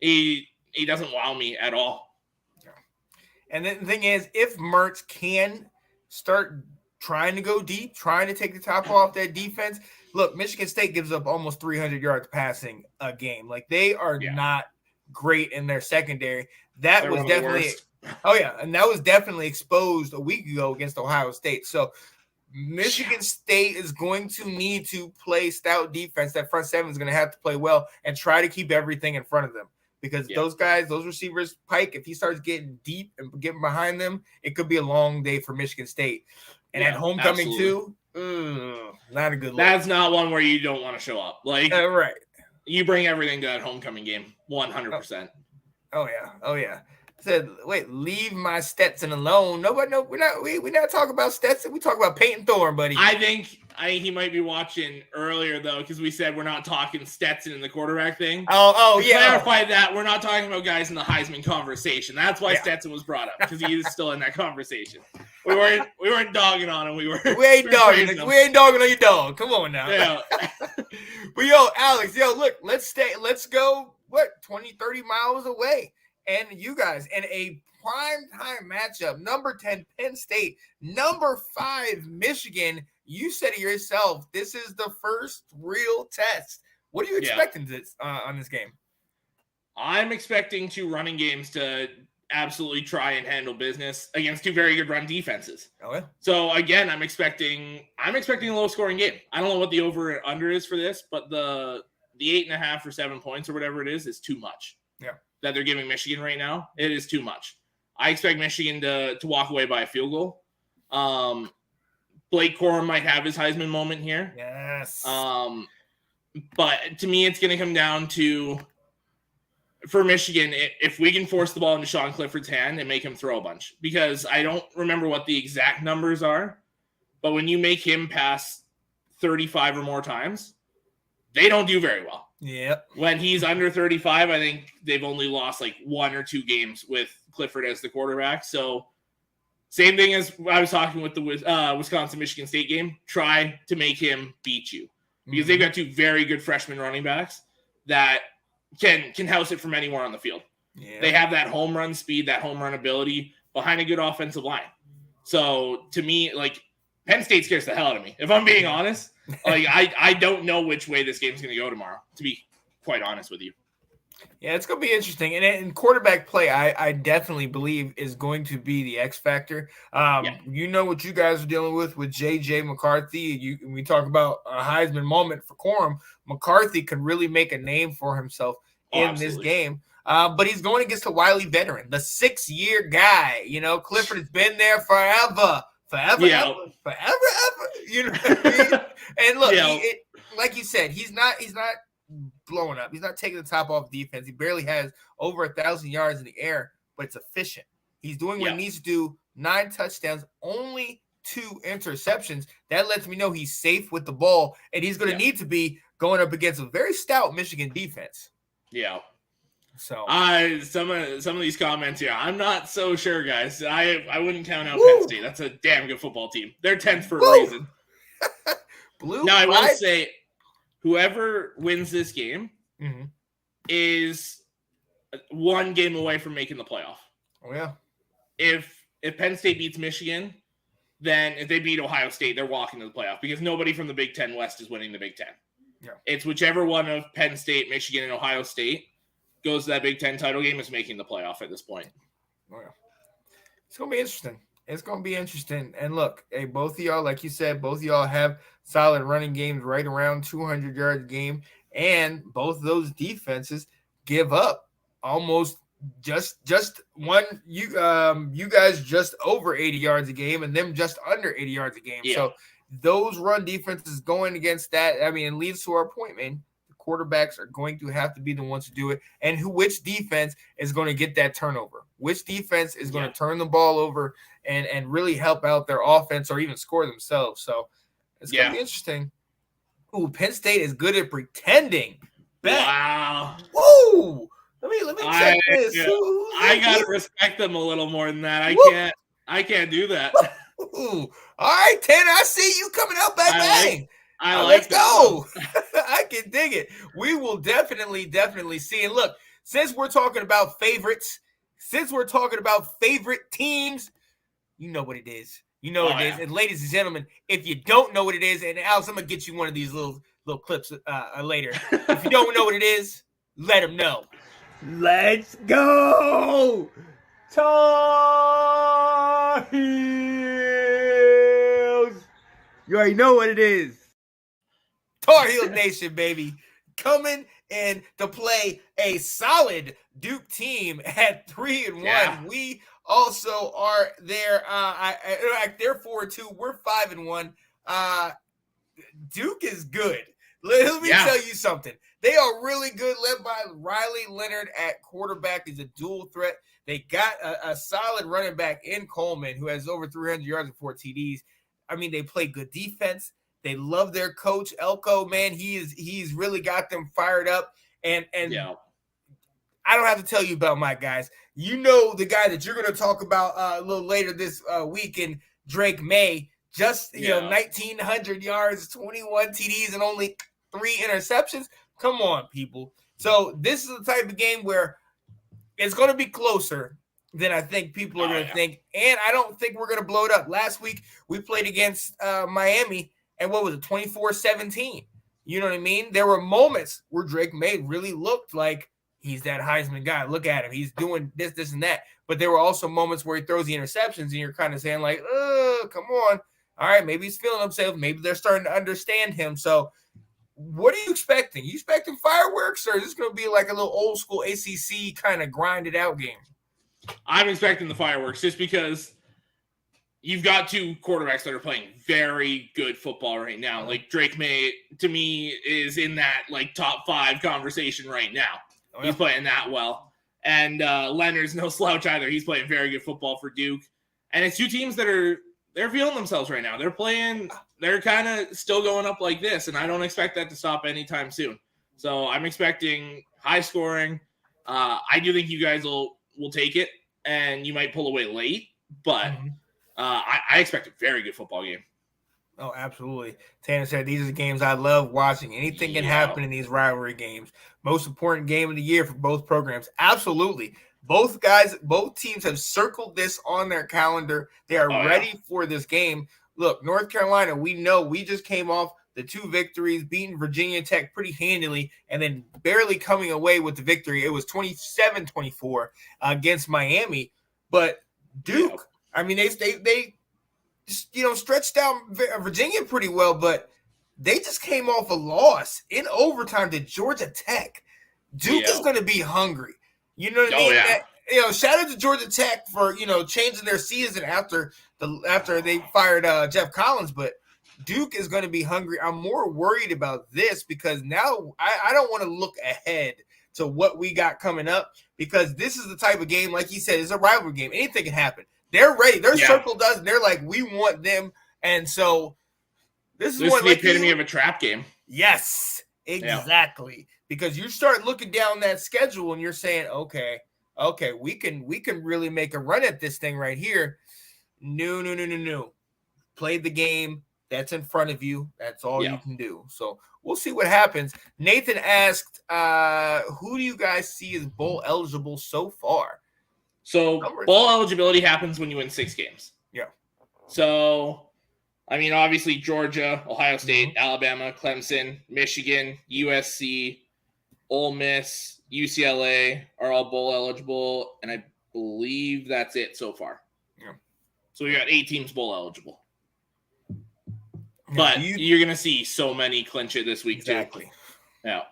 he doesn't wow me at all. Yeah. And then the thing is, if Mertz can start trying to go deep, trying to take the top off that defense, look, Michigan State gives up almost 300 yards passing a game. Like they are not great in their secondary. That was definitely and that was definitely exposed a week ago against Ohio State. So Michigan State is going to need to play stout defense. That front seven is going to have to play well and try to keep everything in front of them because those guys, those receivers, Pike, if he starts getting deep and getting behind them, it could be a long day for Michigan State. And at homecoming too, not a good look. That's not one where you don't want to show up. Like right. You bring everything to that homecoming game, 100%. Oh yeah. Said, wait, leave my Stetson alone. Nobody, no, we're not talking about Stetson. We talk about Peyton Thorne, buddy. I think he might be watching earlier though, because we said we're not talking Stetson in the quarterback thing. To clarify that we're not talking about guys in the Heisman conversation. That's why Stetson was brought up because he is still in that conversance. We weren't dogging on him. We ain't dogging on your dog. Come on now. Yeah. But Alex, look, let's go 20, 30 miles away. And you guys in a prime time matchup, number 10 Penn State, number 5 Michigan. You said it yourself. This is the first real test. What are you expecting on this game? I'm expecting 2 running games to absolutely try and handle business against 2 very good run defenses. Okay. So again, I'm expecting a low scoring game. I don't know what the over and under is for this, but the 8.5 or 7 points or whatever it is too much. Yeah. That they're giving Michigan right now. It is too much. I expect Michigan to walk away by a field goal. Blake Corum might have his Heisman moment here. Yes. But to me, it's going to come down to, for Michigan, if we can force the ball into Sean Clifford's hand and make him throw a bunch. Because I don't remember what the exact numbers are, but when you make him pass 35 or more times, they don't do very well. Yep. When he's under 35, I think they've only lost like 1 or 2 games with Clifford as the quarterback. So same thing as I was talking with the Wisconsin-Michigan State game. Try to make him beat you because they've got 2 very good freshman running backs that can house it from anywhere on the field. Yeah. They have that home run speed, that home run ability behind a good offensive line. So to me, like Penn State scares the hell out of me. If I'm being honest, like I don't know which way this game's going to go tomorrow, to be quite honest with you. Yeah, it's going to be interesting. And in quarterback play, I definitely believe is going to be the X factor. You know what you guys are dealing with J.J. McCarthy. We talk about a Heisman moment for Corum. McCarthy could really make a name for himself in this game. But he's going against a wily veteran, the 6-year guy. Clifford has been there forever. forever, Yeah. ever. You know what I mean? And look, Yeah. like you said, he's not blowing up. He's not taking the top off defense. He barely has over 1,000 yards in the air, but it's efficient. He's doing what he needs to do. 9 touchdowns, only 2 interceptions. That lets me know he's safe with the ball, and he's going to need to be going up against a very stout Michigan defense. Yeah. So some of these comments here, I'm not so sure, guys. I wouldn't count out Penn State. That's a damn good football team. They're 10th for a reason. Now I will say, whoever wins this game is 1 game away from making the playoff. Oh yeah. If Penn State beats Michigan, then if they beat Ohio State, they're walking to the playoff because nobody from the Big Ten West is winning the Big Ten. Yeah. It's whichever one of Penn State, Michigan, and Ohio State goes to that Big Ten title game is making the playoff at this point. Oh, yeah. It's going to be interesting. It's going to be interesting. And look, hey, both of y'all, like you said, both of y'all have solid running games right around 200 yards a game. And both of those defenses give up almost just one. You guys just over 80 yards a game and them just under 80 yards a game. Yeah. So those run defenses going against that, I mean, it leads to our point, man. The quarterbacks are going to have to be the ones to do it. And which defense is going to get that turnover? Which defense is going to turn the ball over and really help out their offense or even score themselves? So it's going to be interesting. Ooh, Penn State is good at pretending. Wow. Woo! Let me check this. I gotta respect them a little more than that. I can't do that. Ooh. All right, Tanner, I see you coming out bang. Let's go. I can dig it. We will definitely see. And look, since we're talking about favorites, since we're talking about favorite teams, you know what it is. You know what it is. And ladies and gentlemen, if you don't know what it is, and Alex, I'm gonna get you one of these little clips later. If you don't know what it is, let them know. Let's go, Tar Heels! You already know what it is. Tar Heel Nation, baby, coming in to play a solid Duke team at 3-1. Yeah. We also are there. They're 4-2. We're 5-1. Duke is good. Let me tell you something. They are really good, led by Riley Leonard at quarterback. He's a dual threat. They got a solid running back in Coleman who has over 300 yards and 4 TDs. I mean, they play good defense. They love their coach, Elko. Man, he's really got them fired up. And I don't have to tell you about my guys. You know the guy that you're going to talk about a little later this week in Drake May. Just, 1,900 yards, 21 TDs, and only 3 interceptions. Come on, people. So this is the type of game where it's going to be closer than I think people are going to think. And I don't think we're going to blow it up. Last week, we played against Miami, and what was it, 24-17? You know what I mean? There were moments where Drake May really looked like he's that Heisman guy. Look at him. He's doing this, and that. But there were also moments where he throws the interceptions, and you're kind of saying like, come on. All right, maybe he's feeling himself. Maybe they're starting to understand him. So what are you expecting? You expecting fireworks, or is this going to be like a little old school ACC kind of grinded out game? I'm expecting the fireworks just because you've got 2 quarterbacks that are playing very good football right now. Like Drake May, to me, is in that like top 5 conversation right now. Oh, yeah. He's playing that well. And Leonard's no slouch either. He's playing very good football for Duke. And it's 2 teams that they're feeling themselves right now. They're kind of still going up like this, and I don't expect that to stop anytime soon. So I'm expecting high scoring. I do think you guys will take it, and you might pull away late, but I expect a very good football game. Oh, absolutely. Tanner said these are the games I love watching. Anything can happen in these rivalry games. Most important game of the year for both programs. Absolutely. Both teams have circled this on their calendar. They are ready for this game. Look, North Carolina, we know we just came off the 2 victories, beating Virginia Tech pretty handily, and then barely coming away with the victory. It was 27-24 against Miami. But Duke, I mean, they stretched out Virginia pretty well, but they just came off a loss in overtime to Georgia Tech. Duke is going to be hungry. You know what I mean? Yeah. Shout out to Georgia Tech for, changing their season after after they fired Jeff Collins, but Duke is going to be hungry. I'm more worried about this because now I don't want to look ahead to what we got coming up because this is the type of game, like you said, it's a rivalry game. Anything can happen. They're ready. Their circle does. And they're like, we want them. And so this is the epitome of a trap game. Yes, exactly. Yeah. Because you start looking down that schedule and you're saying, okay, we can really make a run at this thing right here. No. Play the game that's in front of you. That's all you can do. So we'll see what happens. Nathan asked, who do you guys see as bowl eligible so far? So bowl eligibility happens when you win 6 games. Yeah. So, I mean, obviously Georgia, Ohio State, Alabama, Clemson, Michigan, USC, Ole Miss, UCLA are all bowl eligible, and I believe that's it so far. Yeah. So we got 8 teams bowl eligible. But you're going to see so many clinch it this week, too. Yeah.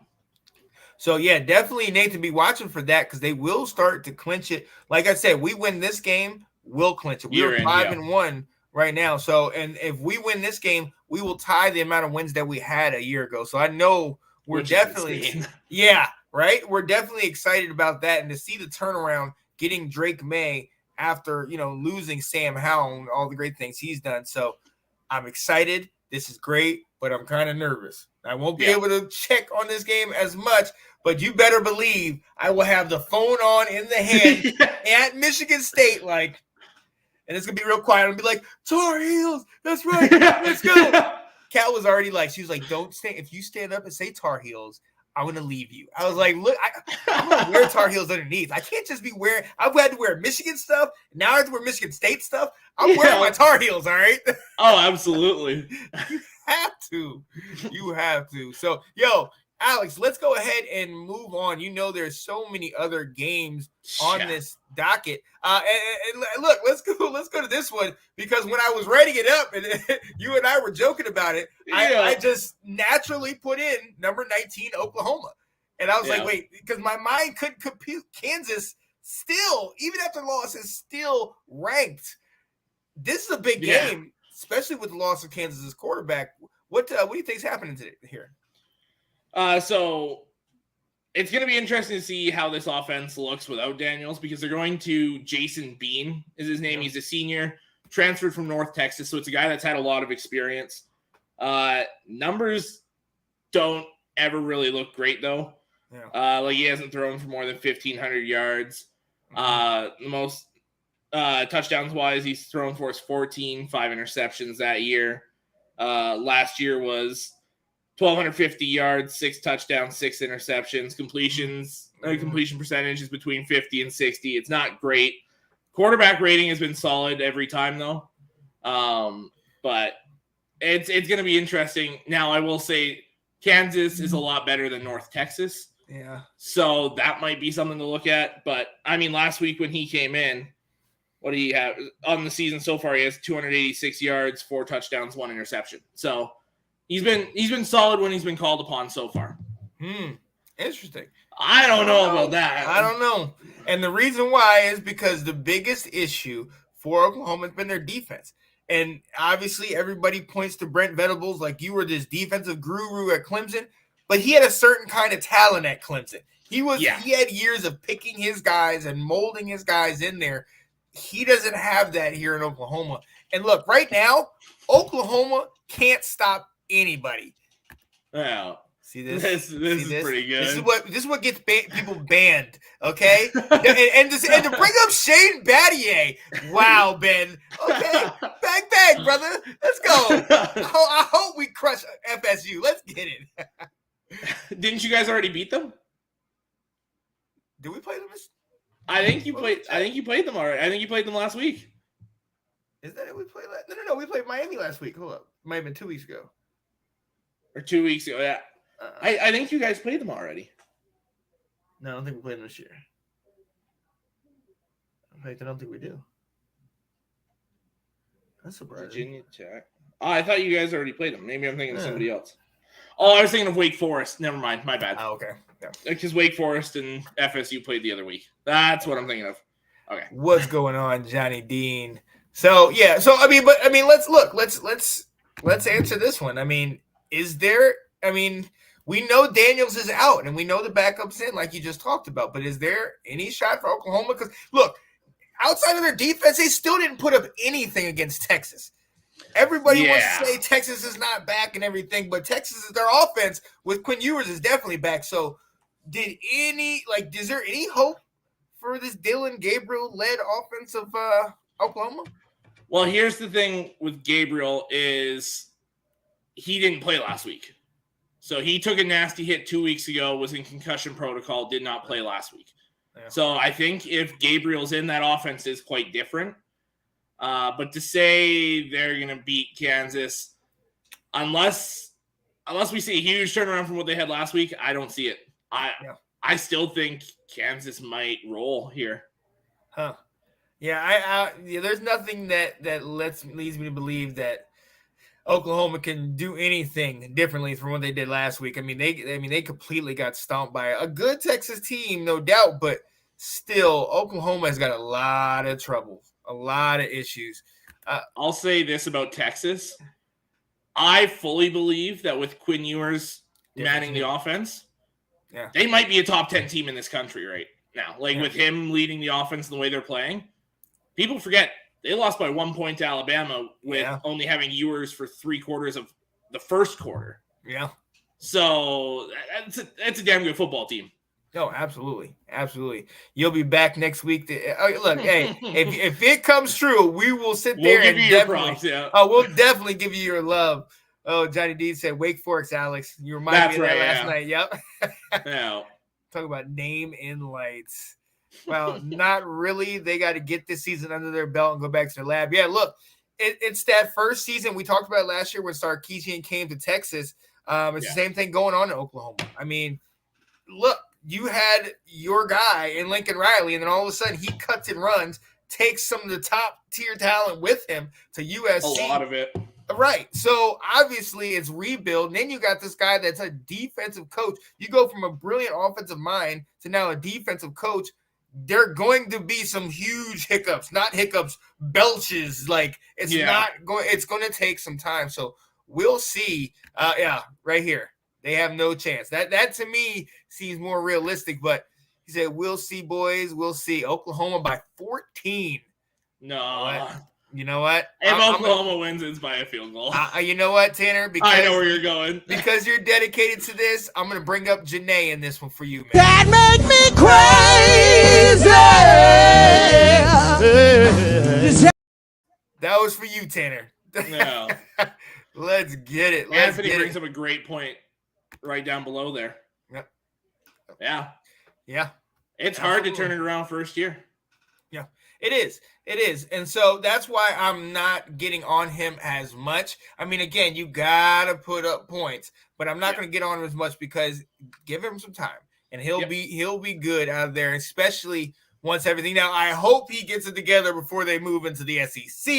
So, definitely, Nathan, be watching for that because they will start to clinch it. Like I said, we win this game, we'll clinch it. We're 5-1 right now. So, and if we win this game, we will tie the amount of wins that we had a year ago. So, I know we're definitely – right? We're definitely excited about that. And to see the turnaround, getting Drake May after, losing Sam Howell and all the great things he's done. So, I'm excited. This is great, but I'm kind of nervous. I won't be able to check on this game as much, but you better believe I will have the phone on in the hand at Michigan State, and it's going to be real quiet. I'm going to be like, Tar Heels, that's right, let's go. Kat was already she was like, don't stand. If you stand up and say Tar Heels, I'm going to leave you. I was like, look, I'm going to wear Tar Heels underneath. I can't just be wearing – I've had to wear Michigan stuff. Now I have to wear Michigan State stuff. I'm wearing my Tar Heels, all right? Oh, absolutely. You have to. So, Alex, let's go ahead and move on. There's so many other games on this docket. And look, let's go to this one because when I was writing it up and you and I were joking about it, I just naturally put in number 19, Oklahoma. And I was like, wait, because my mind couldn't compute. Kansas still, even after the loss, is still ranked. This is a big game, especially with the loss of Kansas's quarterback. What do you think is happening today here? So it's going to be interesting to see how this offense looks without Daniels because they're going to Jason Bean is his name. He's a senior, transferred from North Texas. So it's a guy that's had a lot of experience. Numbers don't ever really look great, though. Yeah. He hasn't thrown for more than 1,500 yards. The most touchdowns-wise, he's thrown for us 14, 5 interceptions that year. Last year was 1,250 yards, 6 touchdowns, 6 interceptions. Completion percentage is between 50 and 60. It's not great. Quarterback rating has been solid every time, though. But it's going to be interesting. Now, I will say Kansas is a lot better than North Texas. Yeah. So that might be something to look at. But, I mean, last week when he came in, what do you have? On the season so far, he has 286 yards, 4 touchdowns, 1 interception. So he's been solid when he's been called upon so far. Interesting. I don't know about that. I don't know. And the reason why is because the biggest issue for Oklahoma has been their defense. And obviously everybody points to Brent Venables like you were this defensive guru at Clemson, but he had a certain kind of talent at Clemson. He had years of picking his guys and molding his guys in there. He doesn't have that here in Oklahoma. And look, right now, Oklahoma can't stop anybody. Yeah. See this? This is pretty good. This is what gets people banned, okay? and to bring up Shane Battier. Wow, Ben. Okay, bang, brother. Let's go. I hope we crush FSU. Let's get it. Didn't you guys already beat them? Did we play them? I think you played them already. I think you played them last week. Is that it? We played No. We played Miami last week. Hold up. Might have been 2 weeks ago. Or 2 weeks ago, yeah. I think you guys played them already. No, I don't think we played them this year. In fact, I don't think we do. That's surprising. Virginia Tech. Oh, I thought you guys already played them. Maybe I'm thinking of somebody else. Oh, I was thinking of Wake Forest. Never mind. My bad. Oh, okay. Yeah. Because Wake Forest and FSU played the other week. That's what I'm thinking of. Okay. What's going on, Johnny Dean? So yeah, so I mean, let's answer this one. I mean, is there? I mean, we know Daniels is out, and we know the backup's in, like you just talked about. But is there any shot for Oklahoma? Because look, outside of their defense, they still didn't put up anything against Texas. Everybody wants to say Texas is not back and everything, but Texas is their offense with Quinn Ewers is definitely back. So, is there any hope for this Dillon Gabriel-led offense of Oklahoma? Well, here's the thing with Gabriel is he didn't play last week. So he took a nasty hit 2 weeks ago, was in concussion protocol, did not play last week. Yeah. So I think if Gabriel's in, that offense is quite different. But to say they're going to beat Kansas, unless we see a huge turnaround from what they had last week, I don't see it. I still think Kansas might roll here. Huh. Yeah, there's nothing that leads me to believe that Oklahoma can do anything differently from what they did last week. I mean, they completely got stomped by a good Texas team, no doubt, but still, Oklahoma has got a lot of trouble, a lot of issues. I'll say this about Texas. I fully believe that with Quinn Ewers manning the offense, they might be a top 10 team in this country right now. With him leading the offense and the way they're playing. People forget they lost by 1 point to Alabama with only having Ewers for 3/4 of the first quarter. Yeah. So that's a damn good football team. No, absolutely. Absolutely. You'll be back next week. Look, hey, if it comes true, we will sit there and definitely, we'll definitely give you your love. Oh, Johnny D said Wake Forest, Alex. You reminded me of that last night. Yep. Yeah. Talk about name in lights. Well, not really. They got to get this season under their belt and go back to their lab. Yeah, look, it's that first season. We talked about it last year when Sarkisian came to Texas. It's the same thing going on in Oklahoma. I mean, look, you had your guy in Lincoln Riley, and then all of a sudden he cuts and runs, takes some of the top-tier talent with him to USC. A lot of it. Right. So, obviously, it's rebuild. And then you got this guy that's a defensive coach. You go from a brilliant offensive mind to now a defensive coach. There are going to be some huge hiccups, not hiccups, belches. It's going to take some time. So we'll see. Right here. They have no chance. That to me seems more realistic, but he said, we'll see, boys. We'll see. Oklahoma by 14. No. You know what? If Oklahoma wins, it's by a field goal. You know what, Tanner? Because I know where you're going. Because you're dedicated to this, I'm going to bring up Janae in this one for you, man. That make me crazy. That was for you, Tanner. No. Let's get it. Anthony brings up a great point right down below there. Yep. Yeah. Yeah. It's hard to turn it around first year. Yeah, it is. It is. And so that's why I'm not getting on him as much. I mean, again, you got to put up points, but I'm not going to get on him as much because give him some time and he'll be good out there, especially once everything. Now, I hope he gets it together before they move into the SEC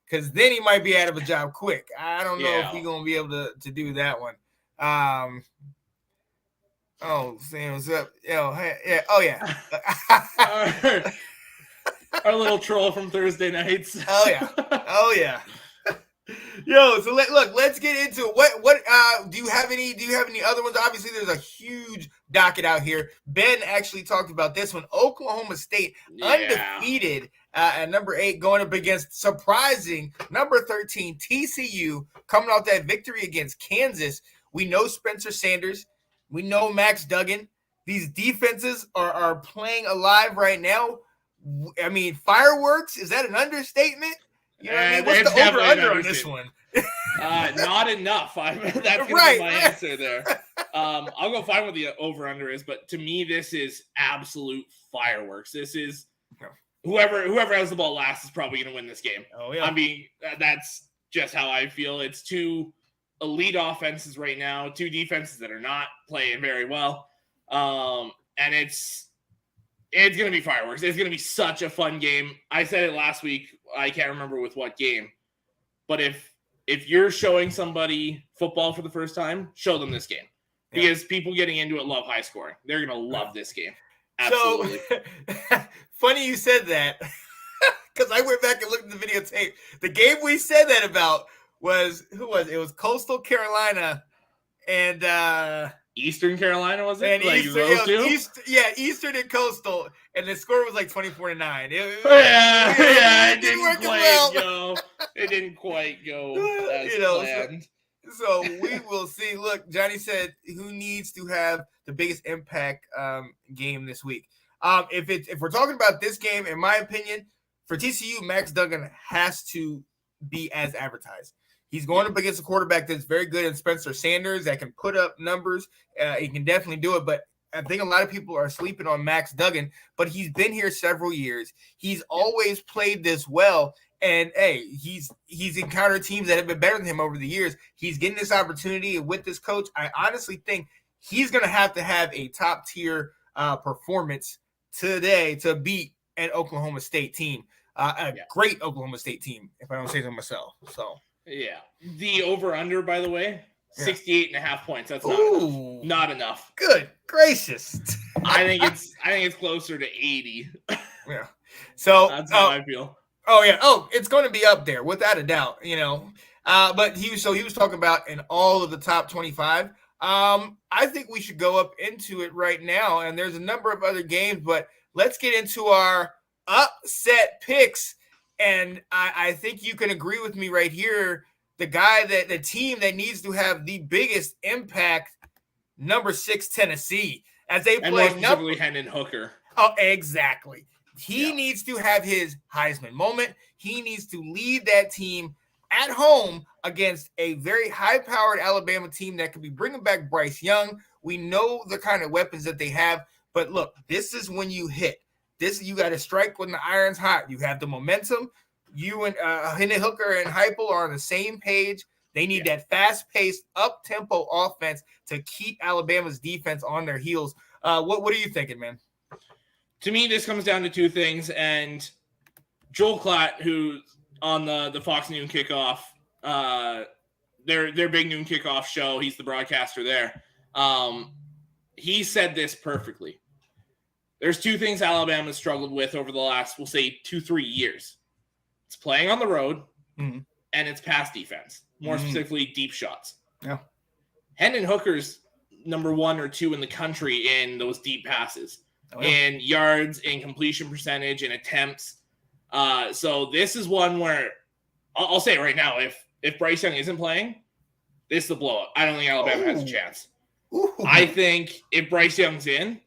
because then he might be out of a job quick. I don't know if he's going to be able to do that one. Oh, Sam, what's up? Our little troll from Thursday nights. Oh yeah. Yo, so let's get into it. What do you have any other ones? Obviously, there's a huge docket out here. Ben actually talked about this one. Oklahoma State undefeated at number 8, going up against surprising number 13 TCU, coming off that victory against Kansas. We know Spencer Sanders. We know Max Duggan. These defenses are playing alive right now. I mean, fireworks, is that an understatement? You know what I mean? What's the over-under on this one? Not enough. That's going to be my answer there. I'll go find what the over-under is, but to me, this is absolute fireworks. This is whoever has the ball last is probably going to win this game. Oh, yeah. I mean, that's just how I feel. It's two elite offenses right now, two defenses that are not playing very well. And it's going to be fireworks. It's going to be such a fun game. I said it last week. I can't remember with what game. But if you're showing somebody football for the first time, show them this game. Because people getting into it love high scoring. They're going to love this game. Absolutely. So, funny you said that. because I went back and looked at the videotape. The game we said that about was it was Coastal Carolina and Eastern Carolina, was it? and Like Eastern, those two? Eastern and Coastal, and the score was like 24-9. It didn't work quite well. go. It didn't quite go as planned. So we will see. Look, Johnny said who needs to have the biggest impact game this week. If we're talking about this game, in my opinion, for TCU, Max Duggan has to be as advertised. He's going up against a quarterback that's very good in Spencer Sanders that can put up numbers. He can definitely do it, but I think a lot of people are sleeping on Max Duggan, but he's been here several years. He's always played this well, and hey, he's encountered teams that have been better than him over the years. He's getting this opportunity with this coach. I honestly think he's going to have a top-tier performance today to beat an Oklahoma State team, great Oklahoma State team, if I don't say so myself. So. Yeah. The over-under, by the way, 68.5 points. That's not enough. Good gracious. I think it's closer to 80. Yeah. So that's how I feel. Oh yeah. Oh, it's going to be up there without a doubt. But he was talking about in all of the top 25. I think we should go up into it right now. And there's a number of other games, but let's get into our upset picks. And I think you can agree with me right here. The team that needs to have the biggest impact, number 6 Tennessee, as they play. And more specifically, Hendon Hooker. Oh, exactly. He needs to have his Heisman moment. He needs to lead that team at home against a very high-powered Alabama team that could be bringing back Bryce Young. We know the kind of weapons that they have. But look, this is when you hit. You got to strike when the iron's hot. You have the momentum. You and Hendon Hooker and Heupel are on the same page. They need that fast-paced, up-tempo offense to keep Alabama's defense on their heels. What are you thinking, man? To me, this comes down to two things. And Joel Klatt, who's on the Fox Noon Kickoff, their big noon kickoff show, he's the broadcaster there. He said this perfectly. There's two things Alabama struggled with over the last, we'll say, 2-3 years. It's playing on the road, and it's pass defense, more specifically deep shots. Yeah. Hendon Hooker's number 1 or 2 in the country in those deep passes, in yards, in completion percentage, in attempts. So this is one where I'll say it right now, if Bryce Young isn't playing, this is the blowout. I don't think Alabama has a chance. I think if Bryce Young's in,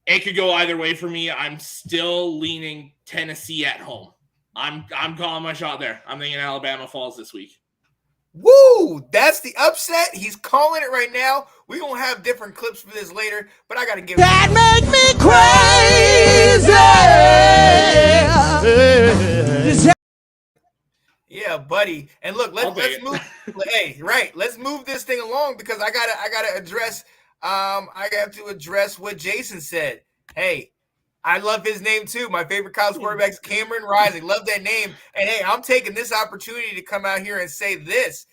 it could go either way for me. I'm still leaning Tennessee at home. I'm calling my shot there. I'm thinking Alabama falls this week. Woo! That's the upset. He's calling it right now. We're going to have different clips for this later, but I got to give that make me crazy. Yeah, buddy. And look, let's move. Hey, right. Let's move this thing along because I gotta address I have to address what Jason said. Hey, I love his name too. My favorite college quarterback is Cameron Rising. Love that name. And hey, I'm taking this opportunity to come out here and say this.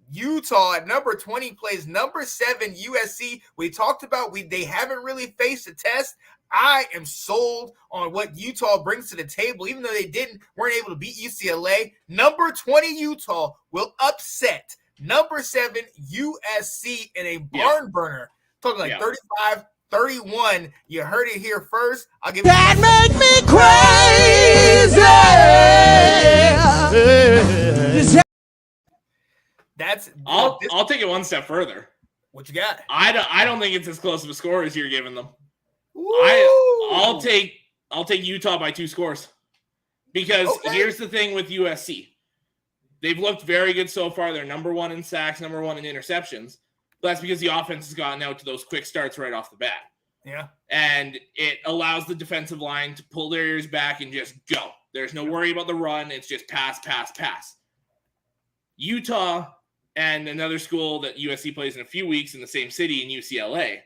Utah at number 20 plays number 7 USC. We talked about they haven't really faced a test. I am sold on what Utah brings to the table, even though they weren't able to beat UCLA. Number 20 Utah will upset number 7 USC in a barn burner. Talking like 35-31. You heard it here first. I'll give that make me crazy. I'll take it one step further. What you got? I don't think it's as close of a score as you're giving them. Ooh. I'll take Utah by 2 scores. Because here's the thing with USC. They've looked very good so far. They're number 1 in sacks, number 1 in interceptions. But that's because the offense has gotten out to those quick starts right off the bat. Yeah. And it allows the defensive line to pull their ears back and just go. There's no worry about the run. It's just pass, pass, pass. Utah and another school that USC plays in a few weeks in the same city in UCLA,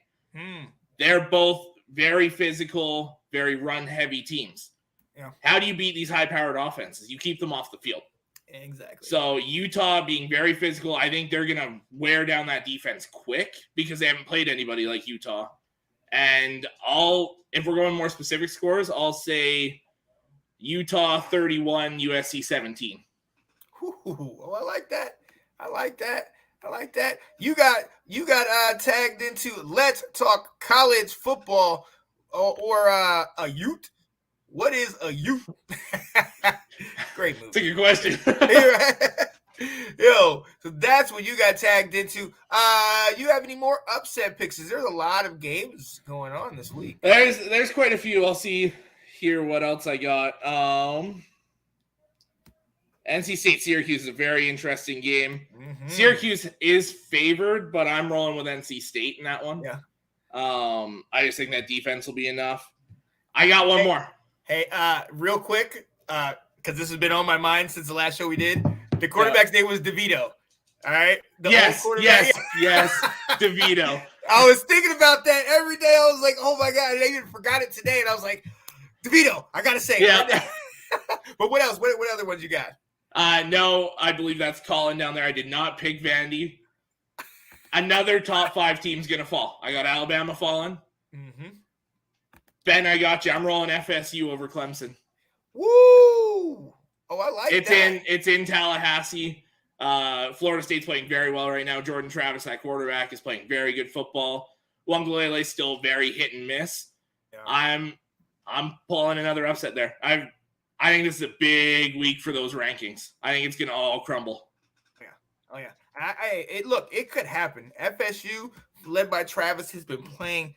they're both very physical, very run-heavy teams. Yeah. How do you beat these high-powered offenses? You keep them off the field. Exactly. So Utah being very physical, I think they're going to wear down that defense quick because they haven't played anybody like Utah. And if we're going more specific scores, I'll say Utah 31, USC 17. Ooh, I like that. I like that. You got tagged into Let's Talk College Football or a Ute. What is a Ute? Great movie. That's a good question. Yo, so that's what you got tagged into. You have any more upset picks? There's a lot of games going on this week. There's quite a few. I'll see here what else I got. NC State Syracuse is a very interesting game. Mm-hmm. Syracuse is favored, but I'm rolling with NC State in that one. Yeah. I just think that defense will be enough. I got one more. Hey, real quick, because this has been on my mind since the last show we did. The quarterback's name was DeVito. All right. Yes, DeVito. I was thinking about that every day. I was like, oh my God, I even forgot it today. And I was like, DeVito, I got to say. Yeah. But what else? What other ones you got? No, I believe that's Colin down there. I did not pick Vandy. Another top 5 team's going to fall. I got Alabama falling. Mm-hmm. Ben, I got you. I'm rolling FSU over Clemson. Woo! Oh, I like that. It's in Tallahassee. Florida State's playing very well right now. Jordan Travis, that quarterback, is playing very good football. Uiagalelei is still very hit and miss. Yeah. I'm pulling another upset there. I think this is a big week for those rankings. I think it's going to all crumble. Yeah. Oh, yeah. Look, it could happen. FSU, led by Travis, has been playing.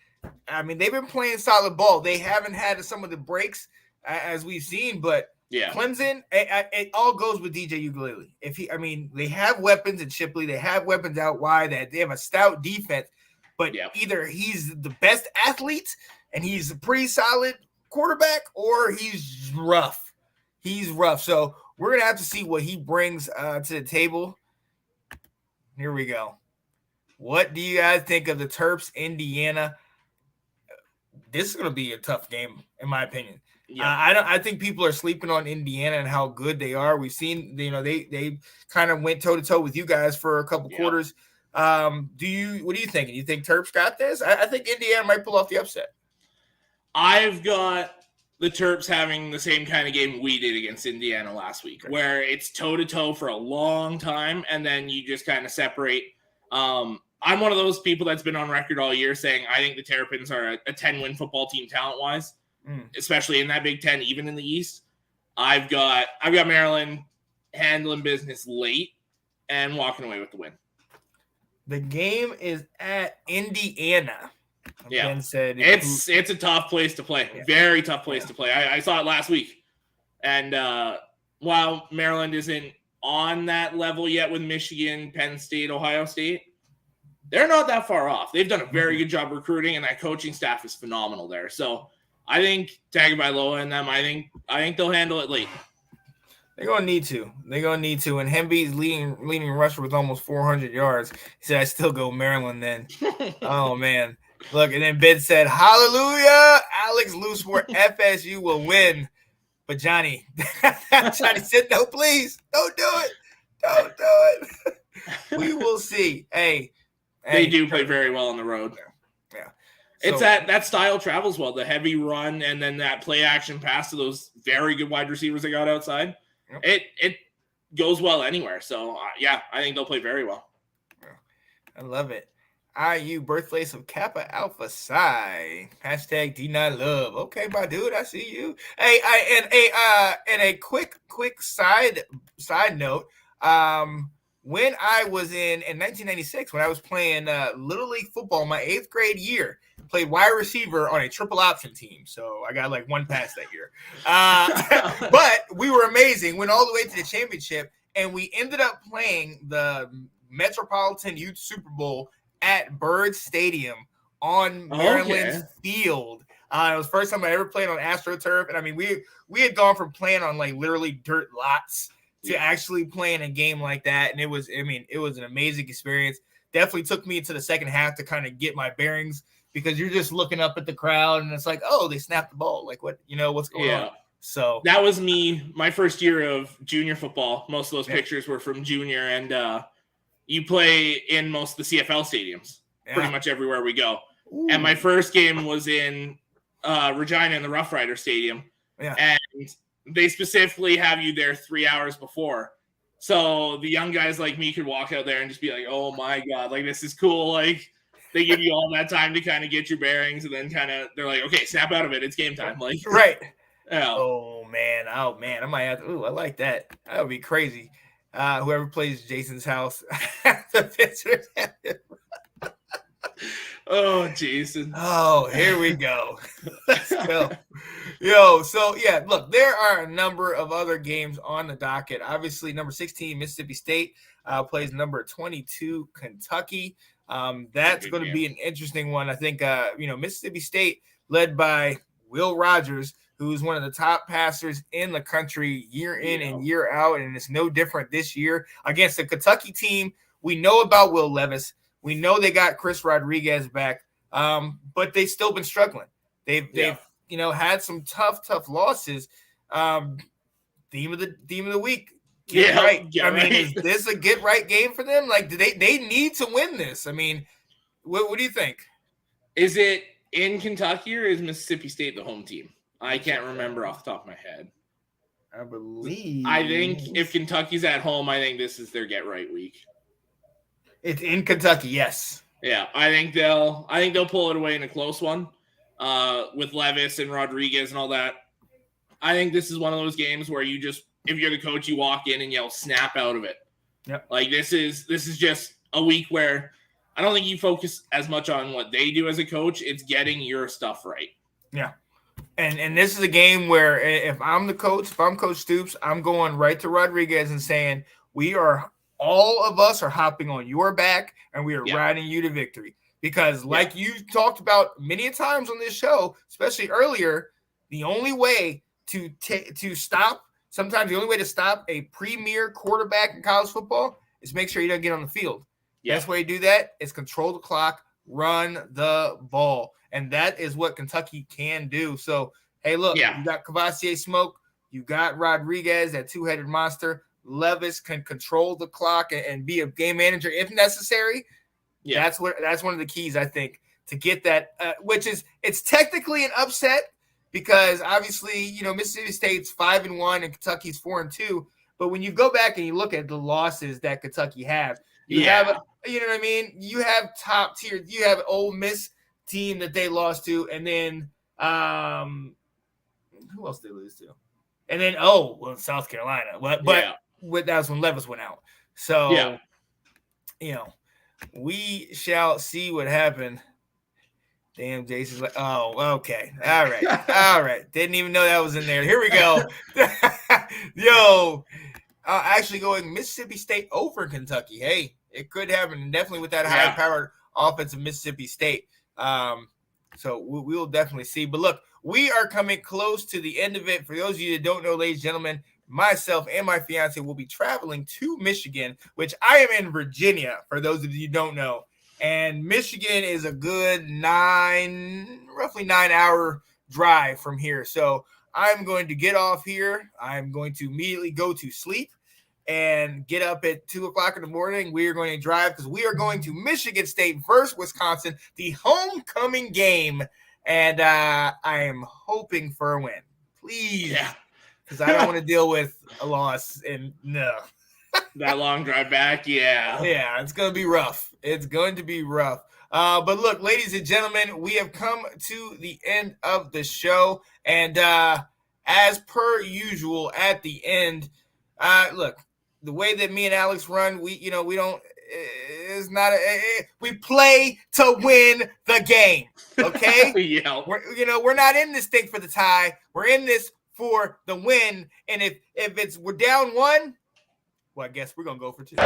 I mean, they've been playing solid ball. They haven't had some of the breaks as we've seen, but yeah, Clemson, it all goes with DJ Uiagalelei. They have weapons in Shipley. They have weapons out wide. They have a stout defense, but either he's the best athlete and he's a pretty solid quarterback, or he's rough. He's rough. So we're going to have to see what he brings to the table. Here we go. What do you guys think of the Terps, Indiana? This is going to be a tough game, in my opinion. Yeah. I think people are sleeping on Indiana and how good they are. We've seen, they kind of went toe to toe with you guys for a couple quarters. What do you think? Do you think Terps got this? I think Indiana might pull off the upset. I've got the Terps having the same kind of game we did against Indiana last week, where it's toe to toe for a long time, and then you just kind of separate. I'm one of those people that's been on record all year saying I think the Terrapins are a 10-win football team talent-wise, especially in that Big Ten, even in the East. I've got Maryland handling business late and walking away with the win. The game is at Indiana. Yeah, Ben said it's a tough place to play. Yeah. Very tough place to play. I saw it last week, and while Maryland isn't on that level yet with Michigan, Penn State, Ohio State, they're not that far off. They've done a very good job recruiting, and that coaching staff is phenomenal there. So I think Tagovailoa and them, I think they'll handle it late. They're gonna need to. And Hemby's leading rusher with almost 400 yards. He said, "I still go Maryland then." Oh man, look. And then Ben said, "Hallelujah, Alex Loosewort, FSU will win." But Johnny said, "No, please, don't do it. We will see." Hey, they do play very well on the road. Yeah. It's that style travels well. The heavy run and then that play action pass to those very good wide receivers they got outside. Yep. It goes well anywhere. So, I think they'll play very well. I love it. IU, birthplace of Kappa Alpha Psi. Hashtag #D9Love. Okay, my dude, I see you. Hey, and a quick side note. When I was in 1996, when I was playing Little League football my 8th grade year, played wide receiver on a triple option team. So I got like one pass that year. But we were amazing. Went all the way to the championship, and we ended up playing the Metropolitan Youth Super Bowl at Bird Stadium on Maryland's field. It was the first time I ever played on AstroTurf. And I mean, we had gone from playing on like literally dirt lots to actually playing a game like that. And it was an amazing experience. Definitely took me into the second half to kind of get my bearings, because you're just looking up at the crowd and it's like, oh, they snapped the ball. Like what's going on? So that was me, my first year of junior football. Most of those pictures were from junior, and you play in most of the CFL stadiums, pretty much everywhere we go. Ooh. And my first game was in Regina in the Rough Rider Stadium. Yeah. And they specifically have you there 3 hours before. So the young guys like me could walk out there and just be like, oh my God, like this is cool. Like they give you all that time to kind of get your bearings, and then kind of they're like, okay, snap out of it. It's game time. Like, right. Yeah. Oh man. I might have to. Ooh, I like that. That would be crazy. Whoever plays Jason's house, the visitors. Oh, Jason. Oh, here we go. Let's go. Yo, so yeah, look, there are a number of other games on the docket. Obviously, number 16, Mississippi State plays number 22, Kentucky. That's going to be an interesting one. I think, Mississippi State, led by Will Rogers, who's one of the top passers in the country year in and year out, and it's no different this year against the Kentucky team. We know about Will Levis. We know they got Chris Rodriguez back, but they've still been struggling. They've had some tough losses. Theme of the week. Get right. Is this a get right game for them? Like, they need to win this. I mean, what do you think? Is it in Kentucky or is Mississippi State the home team? I can't remember off the top of my head. I think if Kentucky's at home, I think this is their get right week. It's in Kentucky, yes. Yeah, I think they'll pull it away in a close one with Levis and Rodriguez and all that. I think this is one of those games where you just, if you're the coach, you walk in and yell snap out of it. Yep. Like this is just a week where I don't think you focus as much on what they do as a coach. It's getting your stuff right. Yeah. And this is a game where if I'm the coach, if I'm Coach Stoops, I'm going right to Rodriguez and saying, all of us are hopping on your back and we are riding you to victory. Because like you talked about many times on this show, especially earlier, the only way to stop a premier quarterback in college football is make sure you don't get on the field. Yeah. Best way to do that is control the clock, run the ball. And that is what Kentucky can do. So, hey, look, you got Cavassier Smoke, you got Rodriguez, that two-headed monster. Levis can control the clock and be a game manager if necessary. Yeah, that's one of the keys, I think, to get that. It's technically an upset because obviously, Mississippi State's 5-1 and Kentucky's 4-2. But when you go back and you look at the losses that Kentucky have, you have top tier. You have Ole Miss team that they lost to, and then who else did they lose to? And then South Carolina. But that was when Levis went out. So we shall see what happened. Damn, Jason's like, oh, okay. All right. Didn't even know that was in there. Here we go. Yo, actually going Mississippi State over Kentucky. Hey, it could happen, and definitely with that high-powered offense of Mississippi State. So we will definitely see. But look, we are coming close to the end of it. For those of you that don't know, ladies and gentlemen, myself and my fiance will be traveling to Michigan, which I am in Virginia, for those of you who don't know. And Michigan is a good roughly 9-hour drive from here. So I'm going to get off here. I'm going to immediately go to sleep and get up at 2:00 in the morning. We are going to drive because we are going to Michigan State versus Wisconsin, the homecoming game. And I am hoping for a win. Please. Yeah. Because I don't want to deal with a loss. And no. That long drive back, yeah. Yeah, it's going to be rough. It's going to be rough. But look, ladies and gentlemen, we have come to the end of the show. And as per usual at the end, look, the way that me and Alex run, we don't, it's not, we play to win the game. Okay? Yeah. We're not in this thing for the tie. We're in this for the win. And if we're down 1, well, I guess we're going to go for 2.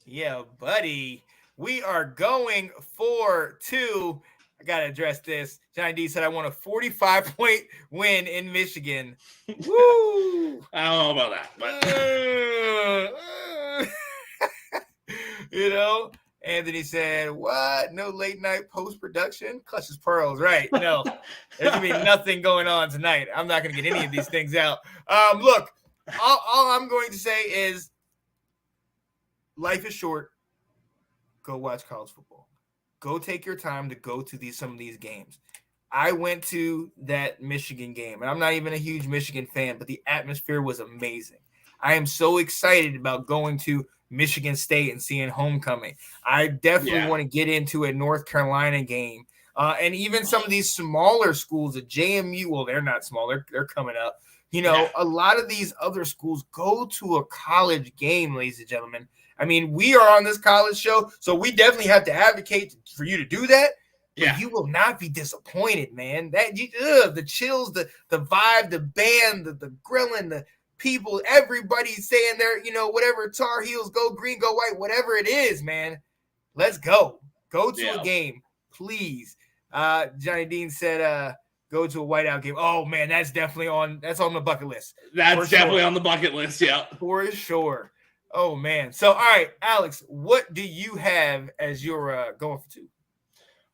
Yeah, buddy. We are going for 2. I got to address this. Johnny D said I want a 45-point win in Michigan. Woo! I don't know about that, but Anthony said, what? No late night post-production? Clutch as pearls, right? No, there's going to be nothing going on tonight. I'm not going to get any of these things out. Look, all I'm going to say is life is short. go watch college football. Go take your time to go to some of these games. I went to that Michigan game, and I'm not even a huge Michigan fan, but the atmosphere was amazing. I am so excited about going to Michigan State and seeing homecoming. I definitely want to get into a North Carolina game. And even some of these smaller schools, the JMU, well, they're not small. They're coming up. A lot of these other schools go to a college game, ladies and gentlemen. I mean, we are on this college show, so we definitely have to advocate for you to do that. Yeah. You will not be disappointed, man. The chills, the vibe, the band, the grilling, the people, everybody saying there, whatever, Tar Heels, go green, go white, whatever it is, man. Let's go. Go to a game, please. Johnny Dean said, go to a whiteout game. Oh man, that's on the bucket list. That's definitely on the bucket list, yeah. For sure. Oh man. So all right, Alex, what do you have as your going for two?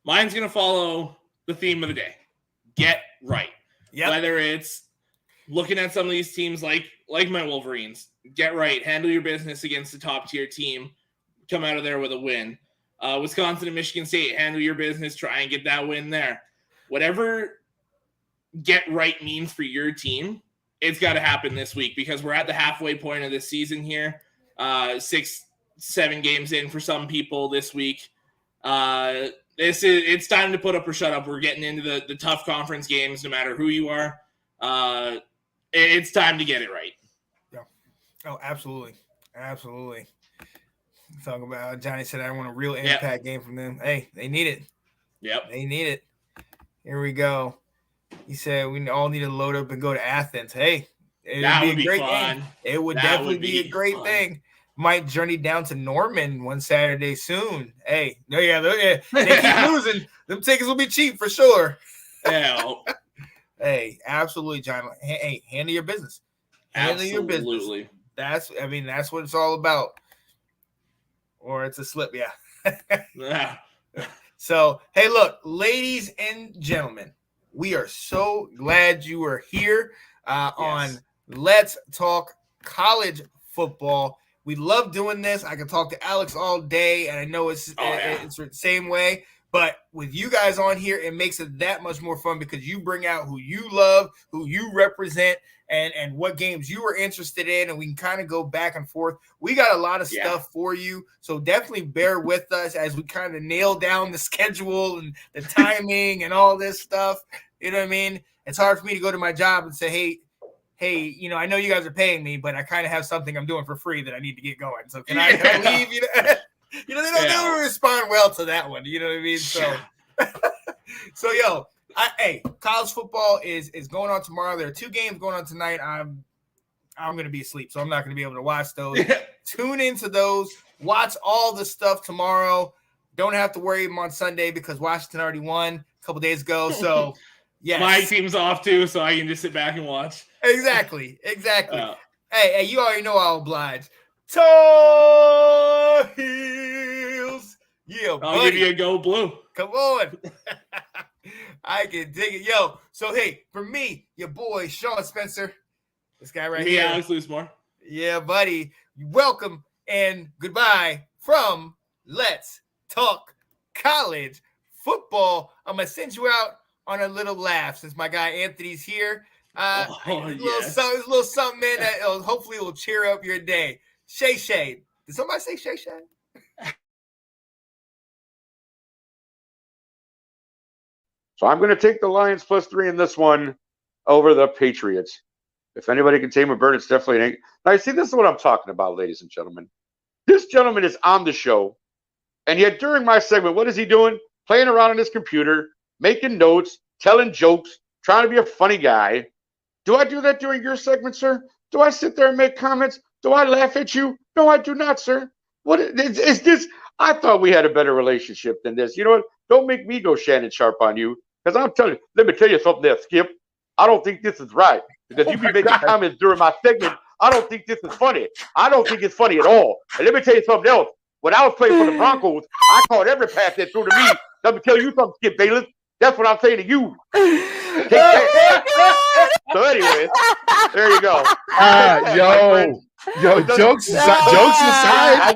Mine's gonna follow the theme of the day. Get right. Yeah. Whether it's looking at some of these teams like my Wolverines, get right, handle your business against the top tier team, come out of there with a win. Wisconsin and Michigan State, handle your business, try and get that win there. Whatever get right means for your team, it's got to happen this week because we're at the halfway point of this season here. 6-7 games in for some people this week. It's time to put up or shut up. We're getting into the tough conference games, no matter who you are. It's time to get it right. Yeah. Oh, absolutely. Absolutely. Talk about Johnny said, I want a real impact game from them. Hey, they need it. Yep. They need it. Here we go. He said we all need to load up and go to Athens. Hey, it would be a great game. It would definitely be a great thing. Might journey down to Norman one Saturday soon. Hey, they keep losing. Them tickets will be cheap for sure. Yeah. Hey, absolutely, John. Hey, handle your business. Handle your business. That's what it's all about. Or it's a slip, yeah. So, hey, look, ladies and gentlemen, we are so glad you are here on Let's Talk College Football. We love doing this. I can talk to Alex all day, and I know it's the same way. But with you guys on here, it makes it that much more fun because you bring out who you love, who you represent, and what games you are interested in, and we can kind of go back and forth. We got a lot of stuff for you, so definitely bear with us as we kind of nail down the schedule and the timing and all this stuff. You know what I mean? It's hard for me to go to my job and say, hey, I know you guys are paying me, but I kind of have something I'm doing for free that I need to get going. So can I leave? They don't respond well to that one. You know what I mean? So, college football is going on tomorrow. There are 2 games going on tonight. I'm going to be asleep, so I'm not going to be able to watch those. Tune into those. Watch all the stuff tomorrow. Don't have to worry on Sunday because Washington already won a couple days ago. So, yes. My team's off too, so I can just sit back and watch. Exactly. Hey, you already know I'll oblige. Tar Heels. Yeah, I'll give you a go blue. Come on. I can dig it. Yo, so hey, for me, your boy, Sean Spencer, this guy right here. Yeah, Alex Loosemore. Yeah, buddy. Welcome and goodbye from Let's Talk College Football. I'm going to send you out on a little laugh since my guy Anthony's here. A little something, man, that hopefully will cheer up your day. Shay. Did somebody say Shay? So I'm going to take the Lions +3 in this one over the Patriots. If anybody can tame a bird, it's definitely an egg. Now, see, this is what I'm talking about, ladies and gentlemen. This gentleman is on the show, and yet during my segment, what is he doing? Playing around on his computer, making notes, telling jokes, trying to be a funny guy. Do I do that during your segment, sir? Do I sit there and make comments? Do I laugh at you? No, I do not, sir. What is this? I thought we had a better relationship than this. You know what? Don't make me go Shannon Sharp on you. Because I'm telling you, let me tell you something there, Skip. I don't think this is right. Because you be making comments during my segment. I don't think this is funny. I don't think it's funny at all. And let me tell you something else. When I was playing for the Broncos, I caught every pass that threw to me. Let me tell you something, Skip Bayless. That's what I'm saying to you. Take that. So anyway, there you go. Yo, jokes aside.